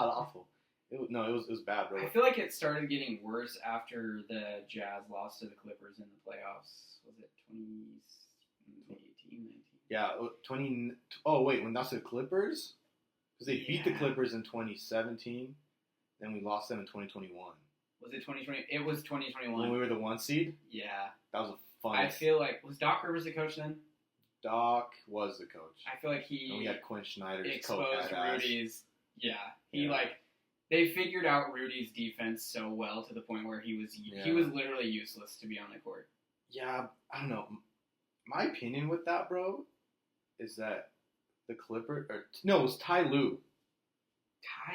A: awful. It was bad, bro.
B: I feel like it started getting worse after the Jazz lost to the Clippers in the playoffs. Was it 2018, 19?
A: Yeah, 20. Oh wait, when that's the Clippers, because they beat the Clippers in 2017, then we lost them in 2021.
B: Was it 2020? It was 2021.
A: When we were the 1 seed.
B: Yeah,
A: that was a fun.
B: I feel like was Doc Rivers the coach then?
A: Doc was the coach.
B: I feel like he.
A: And we had Quinn Snyder's
B: exposed Rudy's. They figured out Rudy's defense so well to the point where he was literally useless to be on the court.
A: Yeah, I don't know. My opinion with that, bro, is that the Clippers it was Ty Lue.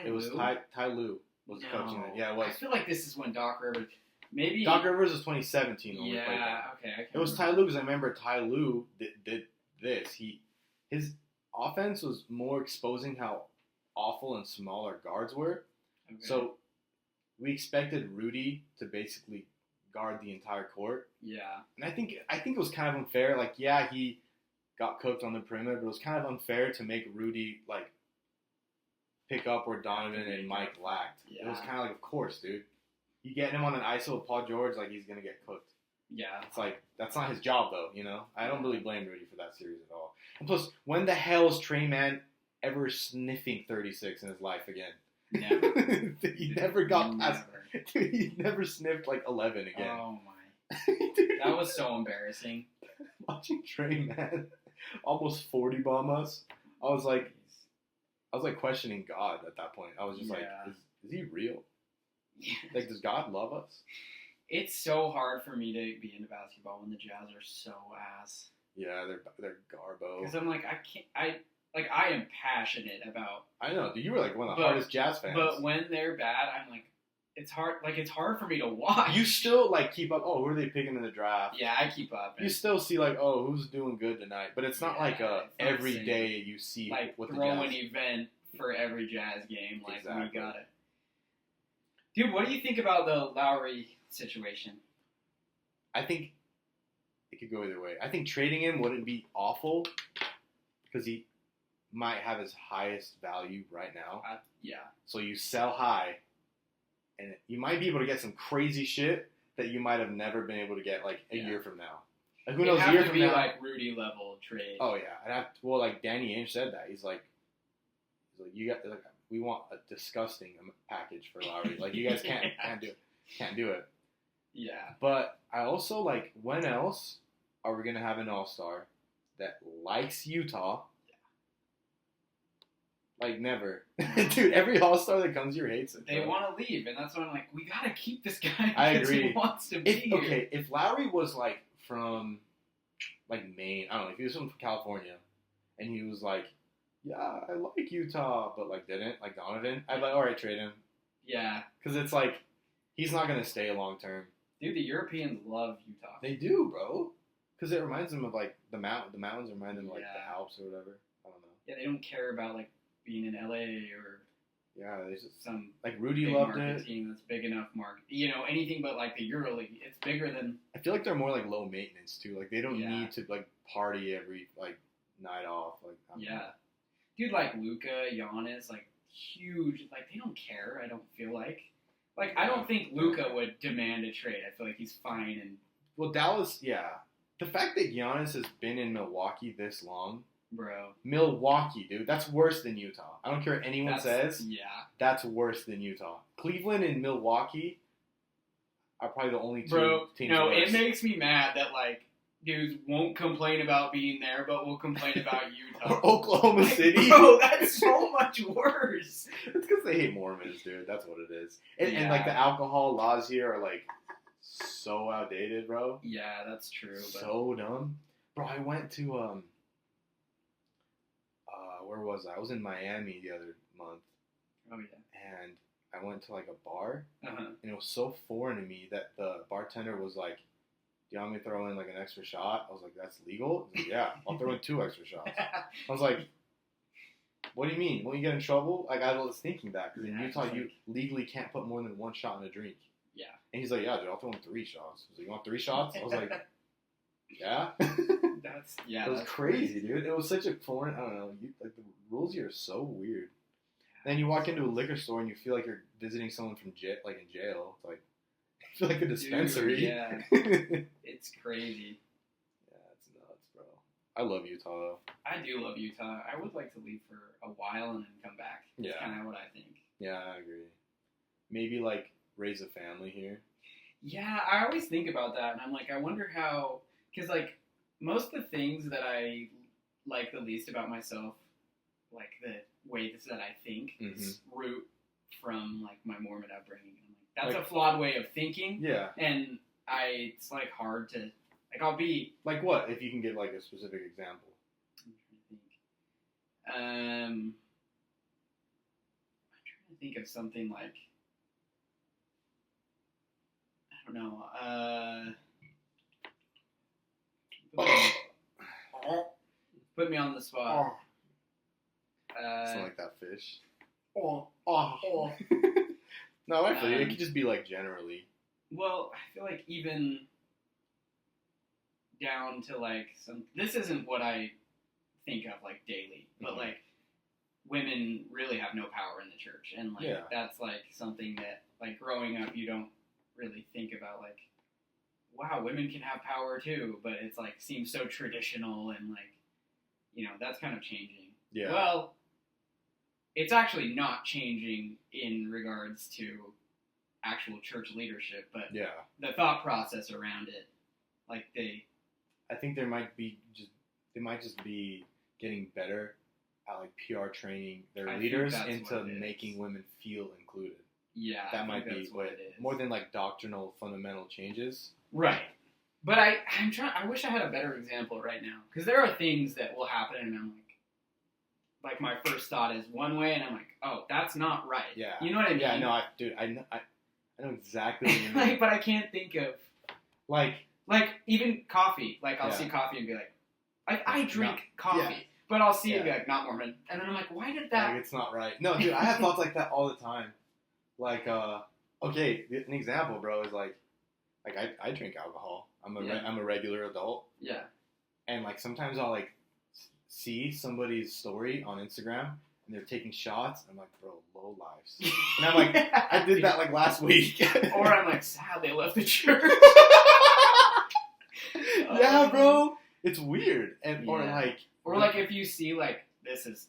A: It was Ty Lue was coaching it. Yeah, it was.
B: I feel like this is when Doc Rivers. Maybe
A: Doc Rivers was 2017 when we played them.
B: Okay.
A: It was Ty Lue because I remember Ty Lue did this. His offense was more exposing how awful and small our guards were. Okay. So we expected Rudy to basically guard the entire court.
B: Yeah.
A: And I think it was kind of unfair. Like, yeah, he got cooked on the perimeter, but it was kind of unfair to make Rudy like pick up where Donovan and Mike lacked. Yeah. It was kind of like, of course, dude. You get him on an ISO with Paul George, like he's gonna get cooked.
B: Yeah.
A: It's like that's not his job though, you know? I don't really blame Rudy for that series at all. And plus, when the hell is Trey Mann ever sniffing 36 in his life again?
B: Never.
A: He never got past. Dude, he never sniffed like 11 again.
B: Oh my! Dude, that was so embarrassing.
A: Watching Trey Mann almost 40 bomb us, I was like questioning God at that point. I was just like, is he real? Like, does God love us?
B: It's so hard for me to be into basketball when the Jazz are so ass.
A: Yeah, they're garbo.
B: Because I'm like, I am passionate about.
A: I know, dude. You were like one of the hardest Jazz fans.
B: But when they're bad, I'm like, it's hard. Like it's hard for me to watch.
A: You still like keep up. Oh, who are they picking in the draft?
B: Yeah, I keep up.
A: You still see like, oh, who's doing good tonight? But it's not like every day you see
B: like
A: what
B: throw
A: the
B: an event for every Jazz game. Like
A: exactly.
B: we got it. Dude, what do you think about the Lowry situation?
A: I think it could go either way. I think trading him wouldn't be awful because he might have his highest value right now.
B: Yeah. So
A: you sell high, and you might be able to get some crazy shit that you might have never been able to get like a year from now. Like, who knows? A year from now,
B: like Rudy level trade.
A: Oh yeah, like Danny Ainge said that he's like you got like. We want a disgusting package for Lowry. Like, you guys can't do it.
B: Yeah.
A: But I also, like, when else are we going to have an all-star that likes Utah? Yeah. Like, never. Dude, every all-star that comes here hates it.
B: They want to leave, and that's why I'm like, we got to keep this guy
A: I
B: because
A: agree.
B: he wants to be here.
A: Okay, if Lowry was, like, from, like, Maine, I don't know, if he was from California, and he was like, yeah, I like Utah, but like didn't like Donovan. I'd be like, all right, trade him.
B: Yeah,
A: because it's like he's not gonna stay long term.
B: Dude, the Europeans love Utah.
A: They do, bro. Because it reminds them of like the mountains remind them of like the Alps or whatever. I don't know.
B: Yeah, they don't care about like being in LA or
A: there's just
B: some
A: like Rudy
B: big
A: loved
B: market
A: it.
B: Team that's big enough market. You know, anything but like the EuroLeague. It's bigger than.
A: I feel like they're more like low maintenance too. Like they don't need to like party every like night off. Like I don't know. Dude,
B: like Luka, Giannis, like huge. Like they don't care. I don't feel like Like, I don't think Luka would demand a trade. I feel like he's fine. And
A: well, Dallas, yeah. The fact that Giannis has been in Milwaukee this long,
B: bro.
A: Milwaukee, dude, that's worse than Utah. I don't care what anyone says.
B: Yeah.
A: That's worse than Utah. Cleveland and Milwaukee are probably the only two teams.
B: No,
A: worse.
B: it makes me mad that, like, dudes won't complain about being there, but will complain about Utah.
A: Or Oklahoma City.
B: Bro, that's so much worse.
A: It's because they hate Mormons, dude. That's what it is. And like, the alcohol laws here are, like, so outdated, bro.
B: Yeah, that's true. But...
A: So dumb. Bro, I went to, where was I? I was in Miami the other month.
B: Oh, yeah.
A: And I went to, like, a bar.
B: Uh-huh.
A: And it was so foreign to me that the bartender was like, do you want me to throw in, like, an extra shot? I was like, that's legal? He's like, yeah, I'll throw in 2 extra shots. I was like, what do you mean? Won't you get in trouble? Like, I was thinking that. Because in Utah, you legally can't put more than 1 shot in a drink.
B: Yeah.
A: And he's like, yeah, dude, I'll throw in 3 shots. He's like, you want 3 shots? I was like, yeah. It was crazy, dude. It was such a foreign, I don't know. Like, the rules here are so weird. And then you walk into a liquor store and you feel like you're visiting someone from jail, like in jail. It's like, I feel like a dispensary.
B: Dude, yeah. It's crazy.
A: Yeah, it's nuts, bro. I love Utah, though.
B: I do love Utah. I would like to leave for a while and then come back. That's kind of what I think.
A: Yeah, I agree. Maybe, like, raise a family here.
B: Yeah, I always think about that, and I'm like, I wonder how... Because, like, most of the things that I like the least about myself, like the ways that I think, is root from, like, my Mormon upbringing. That's like, a flawed way of thinking. Yeah. And it's, like, hard to... Like, I'll be...
A: Like what? If you can give, like, a specific example.
B: I'm trying to think of something like... I don't know. Put me on the spot.
A: Something like that fish. No, I feel it could just be, like, generally.
B: Well, I feel like even down to, like, some... This isn't what I think of, like, daily. But, like, women really have no power in the church. And, like, that's, like, something that, like, growing up, you don't really think about, like, wow, women can have power, too. But it's, like, seems so traditional and, like, you know, that's kind of changing. Yeah. Well... It's actually not changing in regards to actual church leadership, but the thought process around it, like
A: I think they might just be getting better at, like, PR training their leaders into making women feel included. Yeah, that might be what it is. More than, like, doctrinal fundamental changes.
B: Right. But I wish I had a better example right now, because there are things that will happen, and I'm like my first thought is one way, and I'm like, oh, that's not right. Yeah. You know what I mean?
A: Yeah, no, I know exactly what you mean.
B: Like, but I can't think of... Like even coffee. Like, I'll see coffee and be like, I drink coffee, but I'll see it and be like, not Mormon. And then I'm like, why did that...
A: Like, it's not right. No, dude, I have thoughts like that all the time. Like, okay, an example, bro, is like I drink alcohol. I'm a regular adult. Yeah. And, like, sometimes I'll, like, see somebody's story on Instagram and they're taking shots. I'm like, bro, low lives. And I'm like, I did that, like, last week.
B: Or I'm like, sad they left the church.
A: Yeah, bro. It's weird. And or
B: like if you see, like, this is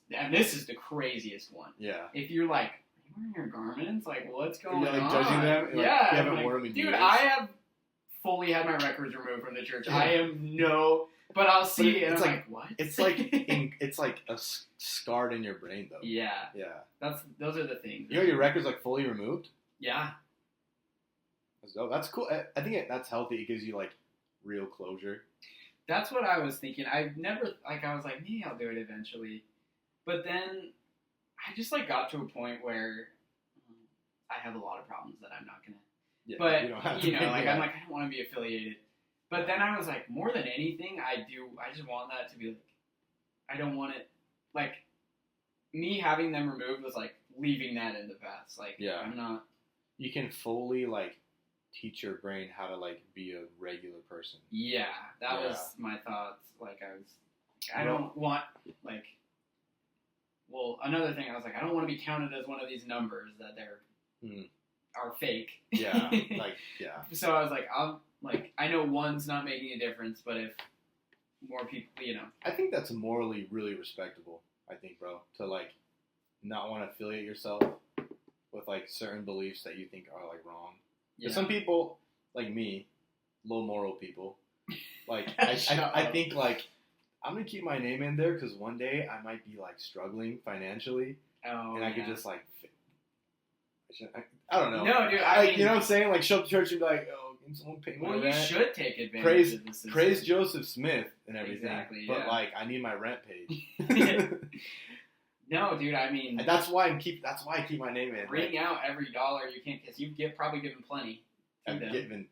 B: the craziest one. Yeah. If you're like, are you wearing your garments? Like, what's going on? Like, judging them? Like, yeah. You haven't worn them in years. Dude, I have fully had my records removed from the church. Yeah. I am but I'll see it and I'm like, what?
A: It's like it's like a scarred in your brain, though. Yeah.
B: Yeah. Those are the things.
A: You know your record's, like, fully removed?
B: Yeah.
A: That's cool. I think that's healthy. It gives you, like, real closure.
B: That's what I was thinking. I was like, maybe I'll do it eventually. But then I just, like, got to a point where I have a lot of problems that I'm not going to. Yeah, but, you know, like, I'm like, I don't want to be affiliated. But then I was like, more than anything, I just want that to be, like, I don't want it, like, me having them removed was, like, leaving that in the past. Like, I'm not.
A: You can fully, like, teach your brain how to, like, be a regular person.
B: Yeah, that was my thoughts. Like, I don't want, like, well, another thing, I was like, I don't want to be counted as one of these numbers that they're are fake.
A: Yeah,
B: So I was like, I know one's not making a difference, but if more people,
A: I think that's morally really respectable. I think, bro, to like not want to affiliate yourself with like certain beliefs that you think are like wrong. Yeah. Some people like me, low moral people, like I think like I'm gonna keep my name in there because one day I might be like struggling financially, and I could just like. I don't know.
B: No, dude.
A: I mean, you know what I'm saying? Like, show up to church and be like, "Oh, can someone pay my rent?"
B: Well, you should take advantage of this.
A: Praise Joseph Smith and everything.
B: Exactly.
A: But like, I need my rent paid.
B: No, dude. I mean,
A: and that's why I keep my name in.
B: Bring out every dollar you can, because you've probably given plenty.
A: I've given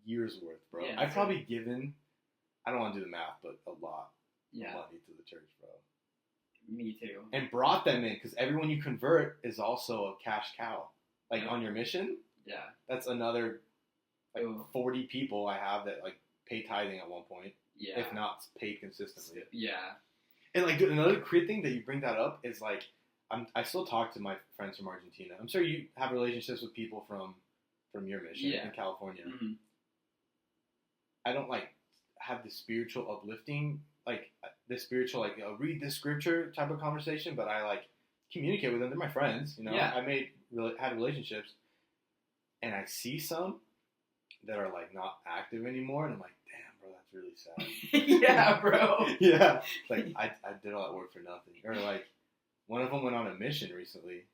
A: years worth, bro. Yeah, I've probably given. I don't want to do the math, but a lot of money to the church, bro.
B: Me too.
A: And brought them in because everyone you convert is also a cash cow. Like on your mission, that's another like 40 people I have that like pay tithing at one point, if not paid consistently. Yeah. And like, dude, another great thing that you bring that up is like, I still talk to my friends from Argentina. I'm sure you have relationships with people from your mission in California. Mm-hmm. I don't like have the spiritual uplifting, like the spiritual like read this scripture type of conversation, but I like communicate with them. They're my friends, you know. Yeah. I had relationships, and I see some that are like not active anymore, and I'm like, damn, bro, that's really
B: sad. Yeah, bro.
A: Yeah, like I did all that work for nothing. Or like one of them went on a mission recently,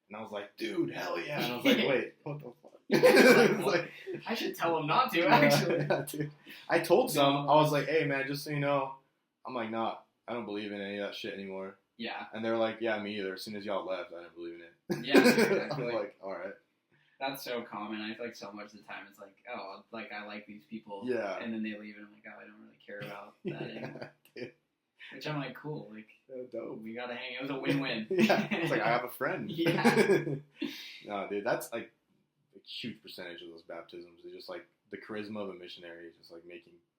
A: and I was like, dude, hell yeah! And I was like, wait, what the fuck?
B: Like, I should tell him not to. Actually,
A: yeah, dude. I told some. I was like, hey, man, just so you know, I'm like, nah, I don't believe in any of that shit anymore.
B: Yeah.
A: And they're like, yeah, me either. As soon as y'all left, I didn't believe in it.
B: Yeah, exactly.
A: I'm like, all right.
B: That's so common. I feel like so much of the time it's like, oh, like I like these people.
A: Yeah.
B: And then they leave and I'm like, oh, I don't really care about that anymore. Which I'm like, cool. Like,
A: dope.
B: We gotta hang. It was a win-win.
A: Yeah. It's like, I have a friend.
B: Yeah.
A: No, dude, that's like a huge percentage of those baptisms. It's just like the charisma of a missionary is just like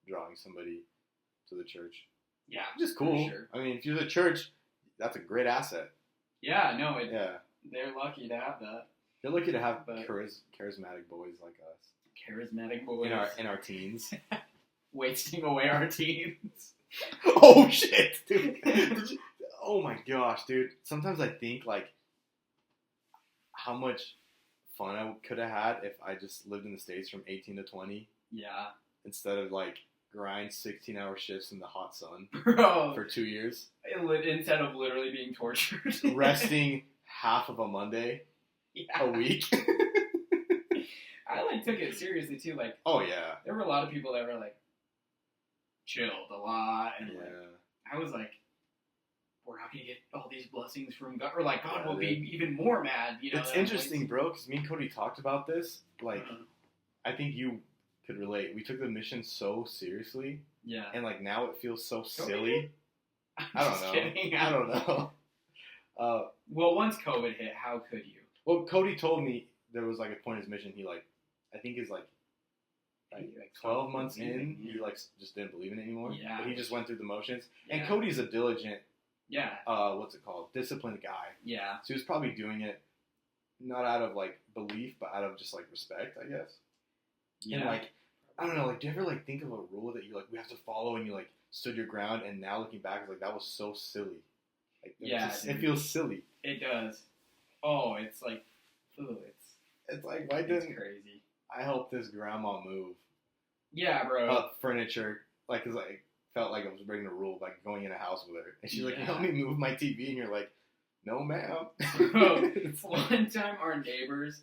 A: drawing somebody to the church.
B: Yeah.
A: Which is cool.
B: Sure.
A: I mean, if you're the church, that's a great asset.
B: Yeah, no, they're lucky to have that.
A: They're lucky to have charismatic boys like us.
B: Charismatic boys
A: in our teens,
B: wasting away our teens.
A: Oh shit, dude! Oh my gosh, dude! Sometimes I think like how much fun I could have had if I just lived in the States from 18 to 20.
B: Yeah.
A: Instead of like grind 16-hour shifts in the hot sun for 2 years.
B: Instead of literally being tortured.
A: Resting half of a Monday a week.
B: I like took it seriously too. Like,
A: oh yeah,
B: there were a lot of people that were like chilled a lot, and like I was like, we're not gonna get all these blessings from God, or like God will be even more mad. You know,
A: it's interesting, bro, because me and Cody talked about this. Like, I think you could relate. We took the mission so seriously. Yeah. And like now it feels so silly. I don't know.
B: Kidding.
A: I don't know.
B: Well, once COVID hit, how could you?
A: Well, Cody told me there was like a point in his mission. He like, I think is like 12 months in, he like just didn't believe in it anymore. Yeah. But he just went through the motions. Yeah. And Cody's a diligent.
B: Yeah.
A: What's it called? Disciplined guy.
B: Yeah.
A: So he was probably doing it not out of like belief, but out of just like respect, I guess. Yeah. And like, I don't know, like, do you ever like think of a rule that you like we have to follow, and you like stood your ground, and now looking back, it's like that was so silly. Like, it feels silly.
B: It does. Oh, it's like, ooh,
A: it's like why didn't
B: crazy?
A: I helped this grandma move?
B: Yeah, bro.
A: Furniture, like, cause I felt like I was breaking a rule by going in a house with her, and she's like, "Help me move my TV," and you're like, "No, ma'am."
B: One time, our neighbors.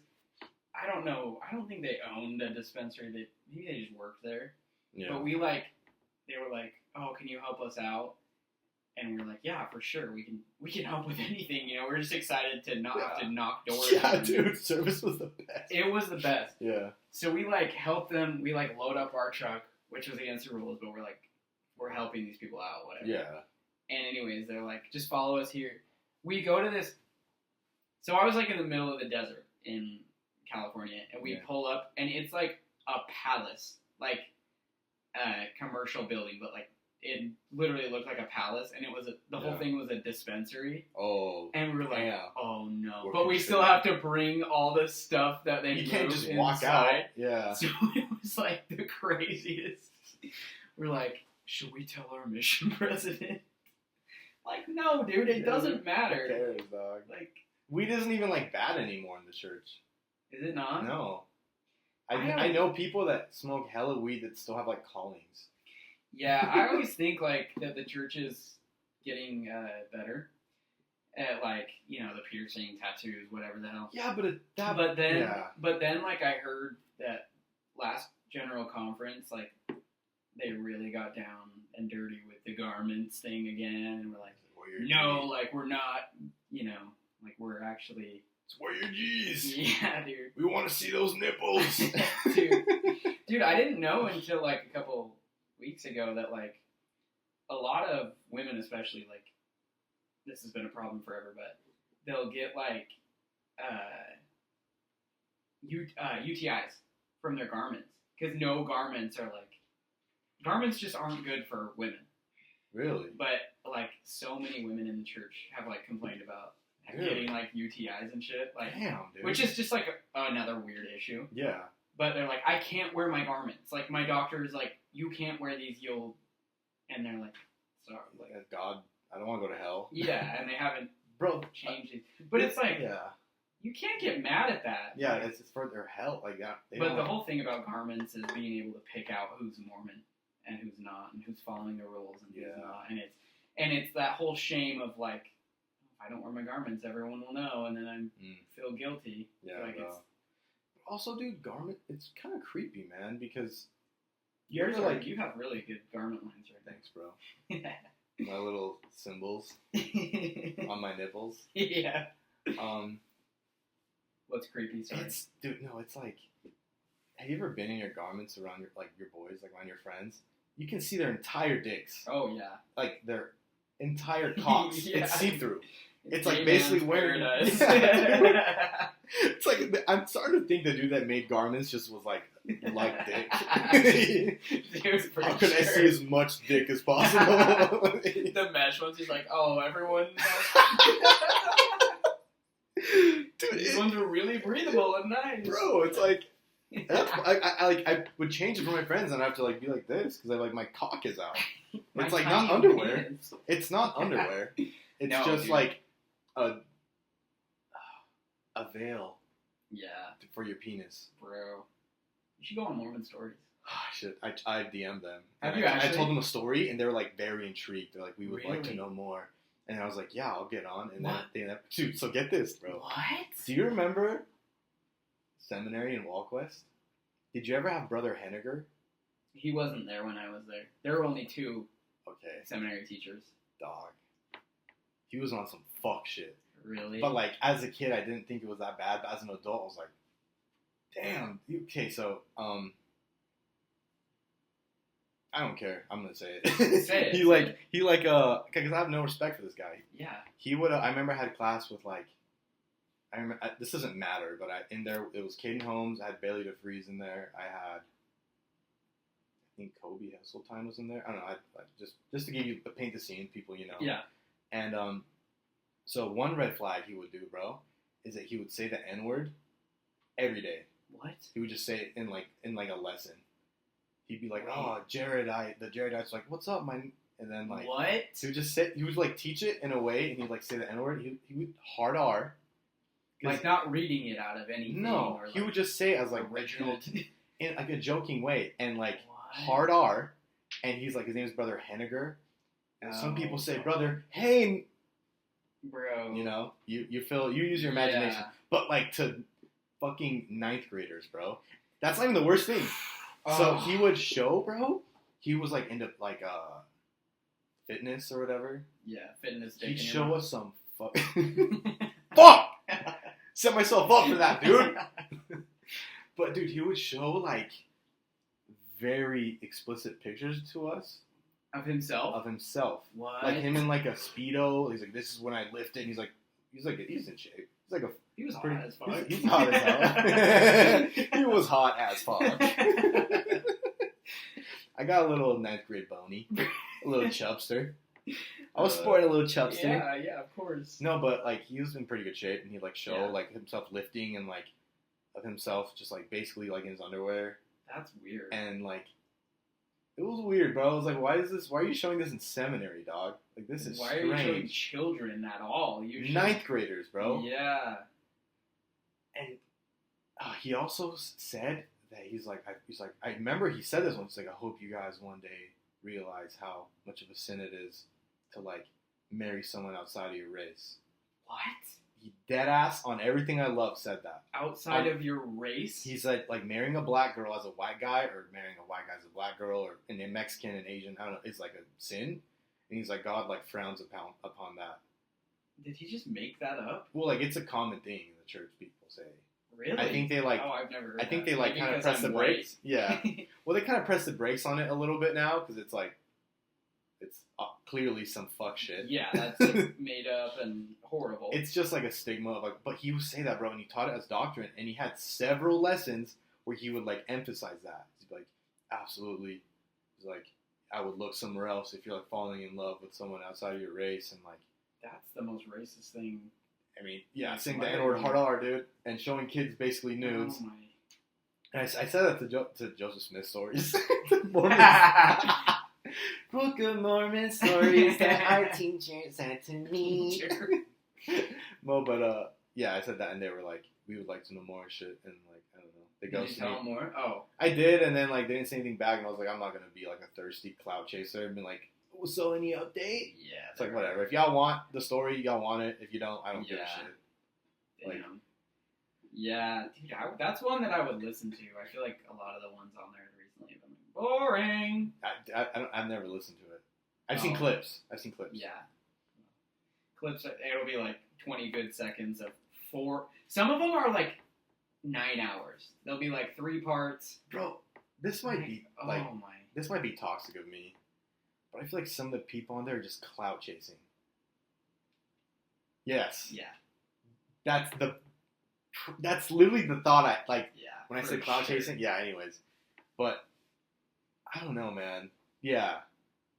B: I don't know. I don't think they owned a dispensary. Maybe they just worked there. Yeah. But they were like, "Oh, can you help us out?" And we were like, "Yeah, for sure. We can help with anything." You know, we're just excited to not have to knock doors.
A: Yeah, dude, service was the best.
B: It was the best.
A: Yeah.
B: So we like helped them. We like load up our truck, which was against the rules, but we're helping these people out, whatever.
A: Yeah.
B: And anyways, they're like, "Just follow us here." We go to this. So I was like in the middle of the desert in California, and we pull up, and it's like a palace, like a commercial building, but like it literally looked like a palace, and it was the whole thing was a dispensary.
A: Oh,
B: and we were like, oh no!
A: We're
B: but we still have to bring all the stuff that they
A: you
B: moved
A: can't just
B: inside.
A: walk out. Yeah.
B: So it was like the craziest. We're like, should we tell our mission president? Like, no, dude, it doesn't matter.
A: Who cares, dog?
B: Like,
A: weed isn't even like bad anymore in the church.
B: Is it not?
A: No. I know people that smoke hella weed that still have like callings.
B: Yeah, I always think like that the church is getting better at like, you know, the piercing, tattoos, whatever the hell.
A: Yeah, but
B: then like I heard that last general conference, like they really got down and dirty with the garments thing again, and we're like, no, like we're not, you know, like we're actually.
A: Wear your G's.
B: Yeah, dude.
A: We want to see those nipples.
B: Dude, I didn't know until like a couple weeks ago that like a lot of women, especially, like this has been a problem forever, but they'll get like UTIs from their garments because no garments are like garments just aren't good for women.
A: Really?
B: But like so many women in the church have like complained about.
A: Really?
B: Getting like UTIs and shit, like,
A: damn, dude.
B: Which is just like another weird issue.
A: Yeah.
B: But they're like, I can't wear my garments. Like my doctor is like, you can't wear these. And they're like, sorry, like
A: God, I don't want to go to hell.
B: Yeah, and they haven't, changed it. But it's like, you can't get mad at that.
A: Yeah, it's for their health, like that.
B: But the whole thing about garments is being able to pick out who's Mormon and who's not, and who's following the rules and who's not, and it's that whole shame of like. I don't wear my garments, everyone will know, and then I feel guilty.
A: Yeah,
B: like it's...
A: Also, dude, garment, it's kind of creepy, man, because...
B: You have really good garment lines right there.
A: Thanks, bro. My little symbols on my nipples.
B: Yeah. What's creepy, sorry?
A: It's like... Have you ever been in your garments around your boys, like around your friends? You can see their entire dicks.
B: Oh, yeah.
A: Like, their entire cocks.
B: Yeah.
A: It's see-through. It's like basically wearing.
B: Paradise.
A: Yeah, it's like I'm starting to think the dude that made garments just was like dick. How can I see as much dick as possible?
B: The mesh ones, he's like, oh, everyone.
A: Dude,
B: these ones are really breathable and nice,
A: bro. It's like. I would change it for my friends and I have to like be like this because my cock is out. It's like not underwear. It's not underwear. It's just dude. Like a veil.
B: Yeah.
A: For your penis,
B: bro. You should go on Mormon stories.
A: Shit, I DM'd them.
B: Have you actually?
A: I told them a story and they were like very intrigued. They're like, we would like to know more. And I was like, yeah, I'll get on. And then dude, so get this, bro.
B: What?
A: Do you remember? Seminary in Walquest. Did you ever have Brother Henniger?
B: He wasn't there when I was there. There were only 2 seminary teachers.
A: Dog. He was on some fuck shit.
B: Really?
A: But like as a kid, I didn't think it was that bad. But as an adult, I was like, damn. Okay, so I don't care. I'm gonna say it.
B: Say it.
A: Because I have no respect for this guy.
B: Yeah.
A: He would. I remember I had class with like. I remember this doesn't matter, but in there it was Caden Holmes. I had Bailey DeFries in there. I think Kobe Hesseltine was in there. I don't know. I just to give you paint the scene, people, you know.
B: Yeah.
A: And so one red flag he would do, bro, is that he would say the N-word every day.
B: What?
A: He would just say it in a lesson. He'd be like, "Oh, Jared, the Jared I's like, what's up, man?" And then like,
B: what?
A: He would like teach it in a way, and he'd like say the N-word. He would hard R.
B: Like not reading it out of anything.
A: No,
B: or
A: he would just say it as like
B: original
A: in like a joking way, and like
B: what?
A: hard R, and he's like his name's Brother Henniger, and some people say Brother, hey,
B: bro,
A: you know, you use your imagination, but like to fucking 9th graders, bro, that's not even the worst thing. So he would show, bro, he was like into like fitness or whatever.
B: Yeah, fitness.
A: He'd show us some fuck. Set myself up for that, dude. But dude, he would show like very explicit pictures to us
B: of himself.
A: What? Like him in like a Speedo. He's like, this is when I lifted. He's in shape.
B: He was hot as fuck.
A: He's hot as hell. He was hot as fuck. I got a little 9th grade bony. A little chubster. I was sporting a little chubster.
B: Yeah, of course.
A: No, but like he was in pretty good shape, and he'd like show like himself lifting and like of himself just like basically like in his underwear.
B: That's weird.
A: And like it was weird, bro. I was like, why are you showing this in seminary, dog? Like this is strange.
B: Why are you showing children at all?
A: Ninth graders, bro.
B: Yeah.
A: And he also said that he's like I remember he said this once. Like, I hope you guys one day realize how much of a sin it is to like marry someone outside of your race.
B: What?
A: He dead ass on Everything I Love said that.
B: Outside of your race?
A: He said like marrying a black girl as a white guy or marrying a white guy as a black girl or and a Mexican and Asian, I don't know, is like a sin. And he's like, God like frowns upon that.
B: Did he just make that up?
A: Well, like it's a common thing in the church, people say.
B: Really?
A: I think they like.
B: Oh, I've never heard
A: I think
B: that.
A: they like kind of press the brakes. Yeah. Well, they kind of press the brakes on it a little bit now because it's like, it's clearly some fuck shit.
B: Yeah, that's like made up and horrible.
A: It's just like a stigma of like, but he would say that, bro, and he taught it as doctrine, and he had several lessons where he would like emphasize that. He's like, absolutely. He's like, I would look somewhere else if you're like falling in love with someone outside of your race, and like.
B: That's the most racist thing.
A: I mean, yeah, saying the N-word hard R, dude, and showing kids basically nudes.
B: Oh my.
A: And I said that to Joseph Smith stories. Book of Mormon stories that our teacher sent to me. No, but yeah, I said that, and they were like, we would like to know more shit, and like, I don't know. They
B: Did you tell them more? Oh.
A: I did, and then like they didn't say anything back, and I was like, I'm not gonna be like a thirsty cloud chaser and be like, so any update?
B: Yeah.
A: It's like, whatever. If y'all want the story, y'all want it. If you don't, I don't give a shit.
B: Damn.
A: Like,
B: yeah, dude, that's one that I would listen to. I feel like a lot of the ones on there recently have been boring.
A: I've never listened to it. I've seen clips.
B: Yeah. Clips, it'll be like 20 good seconds of 4. Some of them are like 9 hours. They'll be like 3 parts.
A: Bro, this might be like,
B: oh my.
A: This might be toxic of me. But I feel like some of the people on there are just clout chasing. Yes.
B: Yeah.
A: That's literally the thought I like.
B: Yeah.
A: When I say clout chasing, yeah. Anyways, but I don't know, man. Yeah.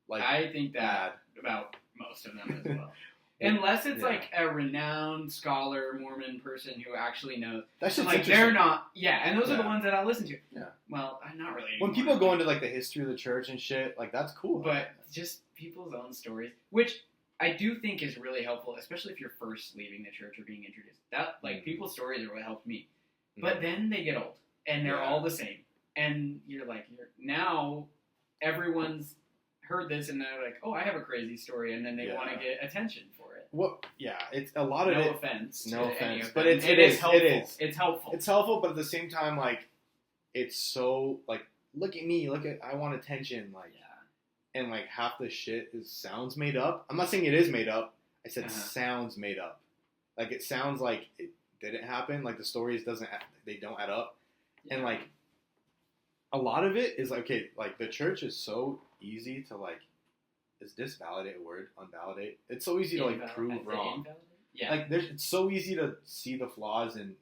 A: Like
B: I think that about most of them as well. Unless it's like a renowned scholar, Mormon person who actually knows.
A: That's just
B: like they're not. Yeah, and those are the ones that I listen to.
A: Yeah.
B: Well, I'm not really.
A: When people go into like the history of the church and shit, like that's cool.
B: But just people's own stories, which I do think is really helpful, especially if you're first leaving the church or being introduced. That like people's stories are what helped me. But then they get old and they're all the same, and you're like, now everyone's heard this and they're like, oh, I have a crazy story, and then they want to get attention for it.
A: Well, yeah, it's a lot of it.
B: No offense,
A: but it is helpful.
B: It's helpful.
A: It's helpful, but at the same time, like, it's so like, look at me, I want attention, like, and like half the shit sounds made up. I'm not saying it is made up. I said sounds made up. Like it sounds like it didn't happen. Like the stories they don't add up, and like a lot of it is like, okay, like the church is so easy to like, is this validate a word? Unvalidate? It's so easy to like prove wrong.
B: Yeah.
A: Like it's so easy to see the flaws and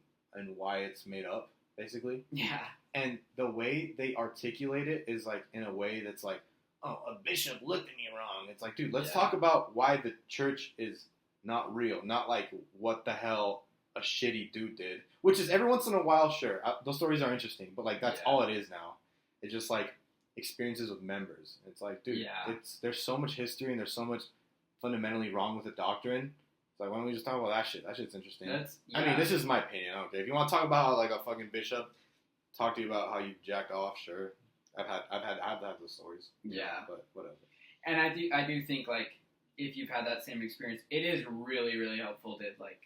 A: why it's made up, basically.
B: Yeah.
A: And the way they articulate it is like in a way that's like, oh, a bishop looked at me wrong. It's like, dude, let's talk about why the church is not real. Not like what the hell a shitty dude did. Which is every once in a while, sure. Those stories are interesting. But like that's all it is now. It's just like experiences with members. It's like, dude, there's so much history and there's so much fundamentally wrong with the doctrine. It's like, why don't we just talk about that shit? That shit's interesting. I mean, this is my opinion. I don't care. If you want to talk about how like a fucking bishop talk to you about how you jacked off, sure. I've had those stories.
B: Yeah.
A: But whatever.
B: And I do think like if you've had that same experience, it is really, really helpful to like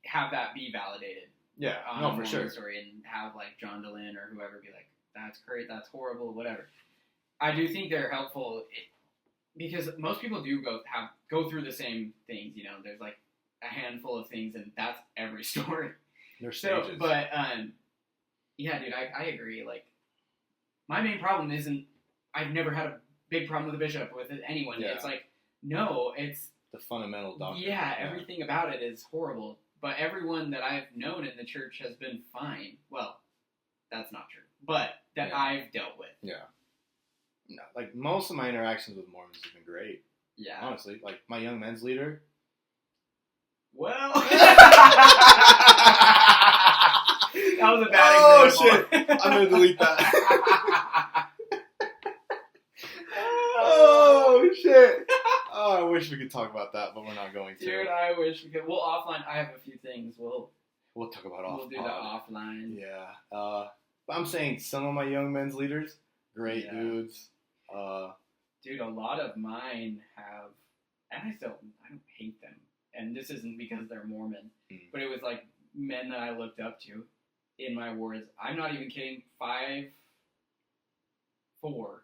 B: have that be validated.
A: Yeah. No, for sure.
B: Story and have like John DeLynn or whoever be like, that's great, that's horrible, whatever. I do think they're helpful because most people do go through the same things. You know, there's like a handful of things, and that's every story.
A: There's stages.
B: So, but yeah, dude, I agree. Like, my main problem isn't I've never had a big problem with a bishop with anyone. Yeah. It's like no, it's
A: the fundamental doctrine.
B: Yeah, everything about it is horrible. But everyone that I've known in the church has been fine. Well, that's not true. But that I've dealt with.
A: Yeah. No, like most of my interactions with Mormons have been great.
B: Yeah.
A: Honestly, like my young men's leader.
B: Well, that was a bad example.
A: Shit! I'm gonna delete that. Oh shit! Oh, I wish we could talk about that, but we're not going to.
B: Dude, I wish we could. Well, offline, I have a few things. We'll
A: talk about off.
B: We'll do the offline.
A: Yeah. But I'm saying some of my young men's leaders, great dudes.
B: Dude, a lot of mine have, and I don't hate them. And this isn't because they're Mormon, but it was like men that I looked up to in my wards. I'm not even kidding. 5, 4,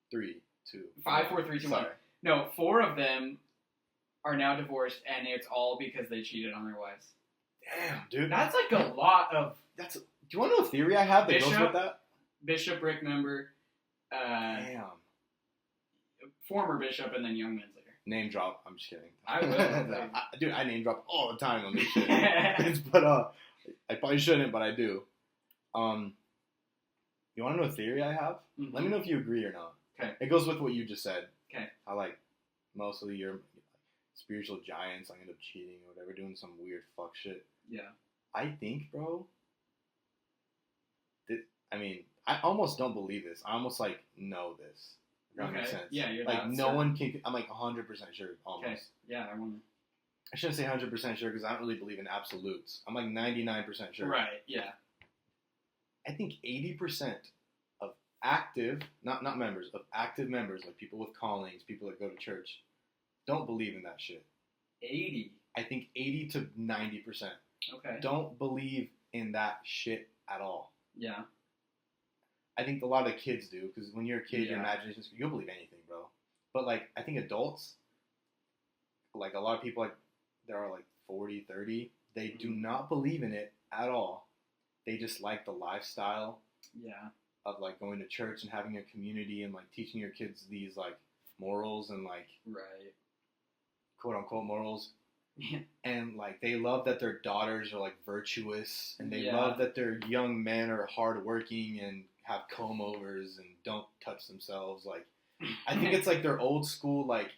A: 3, 2,
B: 5, 4, 3, 2, 1. No, 4 of them are now divorced, and it's all because they cheated on their wives.
A: Damn, dude.
B: That's like a lot of.
A: Do you want to know a theory I have that goes with that?
B: Bishopric member.
A: Damn.
B: Former bishop, and then young men's leader.
A: Name drop. I'm just kidding.
B: I will.
A: Dude, I name drop all the time on this shit. But I probably shouldn't, but I do. You want to know a theory I have? Mm-hmm. Let me know if you agree or not.
B: Okay.
A: It goes with what you just said.
B: Okay.
A: How like most of your spiritual giants like end up cheating or whatever, doing some weird fuck shit.
B: Yeah.
A: I think, bro. I almost don't believe this. I almost like know this. That makes sense.
B: Yeah, you're
A: like no certain. One can. I'm like 100% sure. Almost. Okay.
B: Yeah,
A: I shouldn't say 100% sure because I don't really believe in absolutes. I'm like 99% sure.
B: Right. Yeah.
A: I think 80% of active, not members, of active members, like people with callings, people that go to church, don't believe in that shit.
B: 80.
A: I think 80 to 90%.
B: Okay.
A: Don't believe in that shit at all.
B: Yeah.
A: I think a lot of kids do, because when you're a kid, your imagination's, you'll believe anything, bro. But, like, I think adults, like, a lot of people, like, that are, like, 40, 30, they do not believe in it at all. They just like the lifestyle of, like, going to church and having a community and, like, teaching your kids these, like, morals and, like, quote-unquote morals. And, like, they love that their daughters are, like, virtuous, and they love that their young men are hardworking and have comb-overs and don't touch themselves. Like, I think it's, like, their old school, like,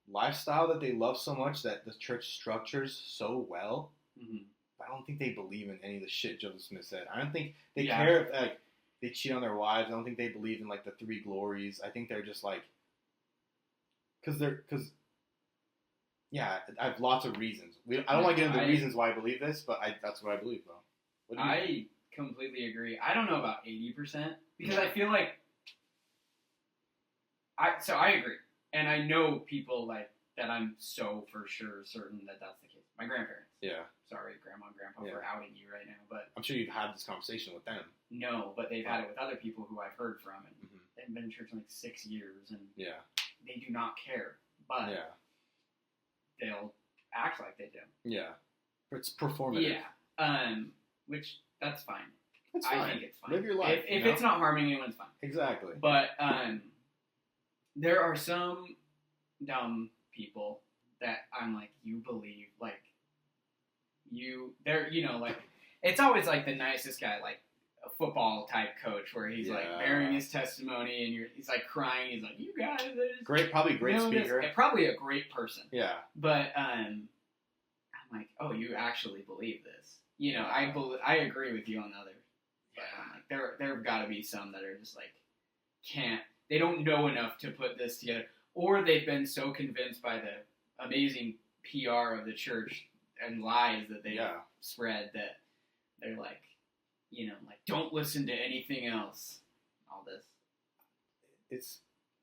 A: lifestyle that they love so much that the church structures so well. Mm-hmm. I don't think they believe in any of the shit Joseph Smith said. I don't think they care if, like, they cheat on their wives. I don't think they believe in, like, the 3 glories. I think they're just, like, yeah, I have lots of reasons. I don't want to get into the reasons why I believe this, but that's what I believe, though. What do you think?
B: Completely agree. I don't know about 80%, because I feel like I agree. And I know people, like, that I'm so for sure certain that that's the case. My grandparents.
A: Yeah.
B: Sorry, Grandma and Grandpa, for outing you right now, but
A: I'm sure you've had this conversation with them.
B: No, but they've had it with other people who I've heard from, and they've been in church for like 6 years, and they do not care, but they'll act like they do. Yeah.
A: It's performative.
B: Yeah. Which, that's fine.
A: It's fine.
B: I think it's fine.
A: Live your life.
B: If it's not harming anyone, it's fine.
A: Exactly.
B: But there are some dumb people that I'm like, you believe, like, like, it's always like the nicest guy, like a football type coach, where he's like bearing his testimony, and he's like crying. He's like, you guys,
A: probably great speaker,
B: and probably a great person.
A: Yeah.
B: But I'm like, oh, you actually believe this? You know, I agree with you on the other. But I'm like, there have got to be some that are just like, they don't know enough to put this together, or they've been so convinced by the amazing PR of the church and lies that they spread that they're like, you know, like, don't listen to anything else. All this.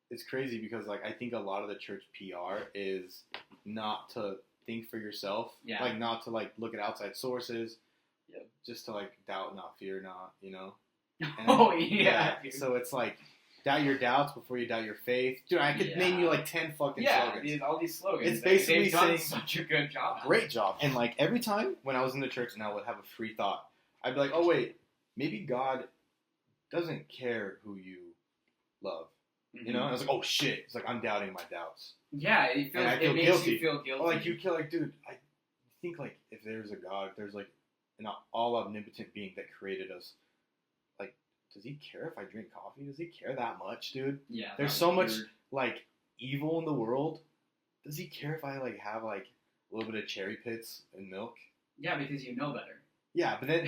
A: It's crazy because, like, I think a lot of the church PR is not to think for yourself. Yeah. Like, not to, like, look at outside sources. Yeah. Just to, like, doubt, not fear, not, you know. And so it's like, doubt your doubts before you doubt your faith. Dude, I could name you like 10 fucking slogans.
B: Yeah, all these slogans.
A: It's basically
B: they've done such a good job.
A: Great job. And like every time when I was in the church and I would have a free thought, I'd be like, oh wait, maybe God doesn't care who you love. Mm-hmm. You know? And I was like, oh shit. It's like, I'm doubting my doubts.
B: Yeah, it makes
A: guilty.
B: You feel guilty.
A: Or like you feel like, dude, I think like if there's a God, if there's like an all omnipotent being that created us, like does he care if I drink coffee? Does he care that much, dude?
B: Yeah.
A: There's so much like evil in the world. Does he care if I like have like a little bit of cherry pits and milk?
B: Yeah, because you know better.
A: Yeah, but then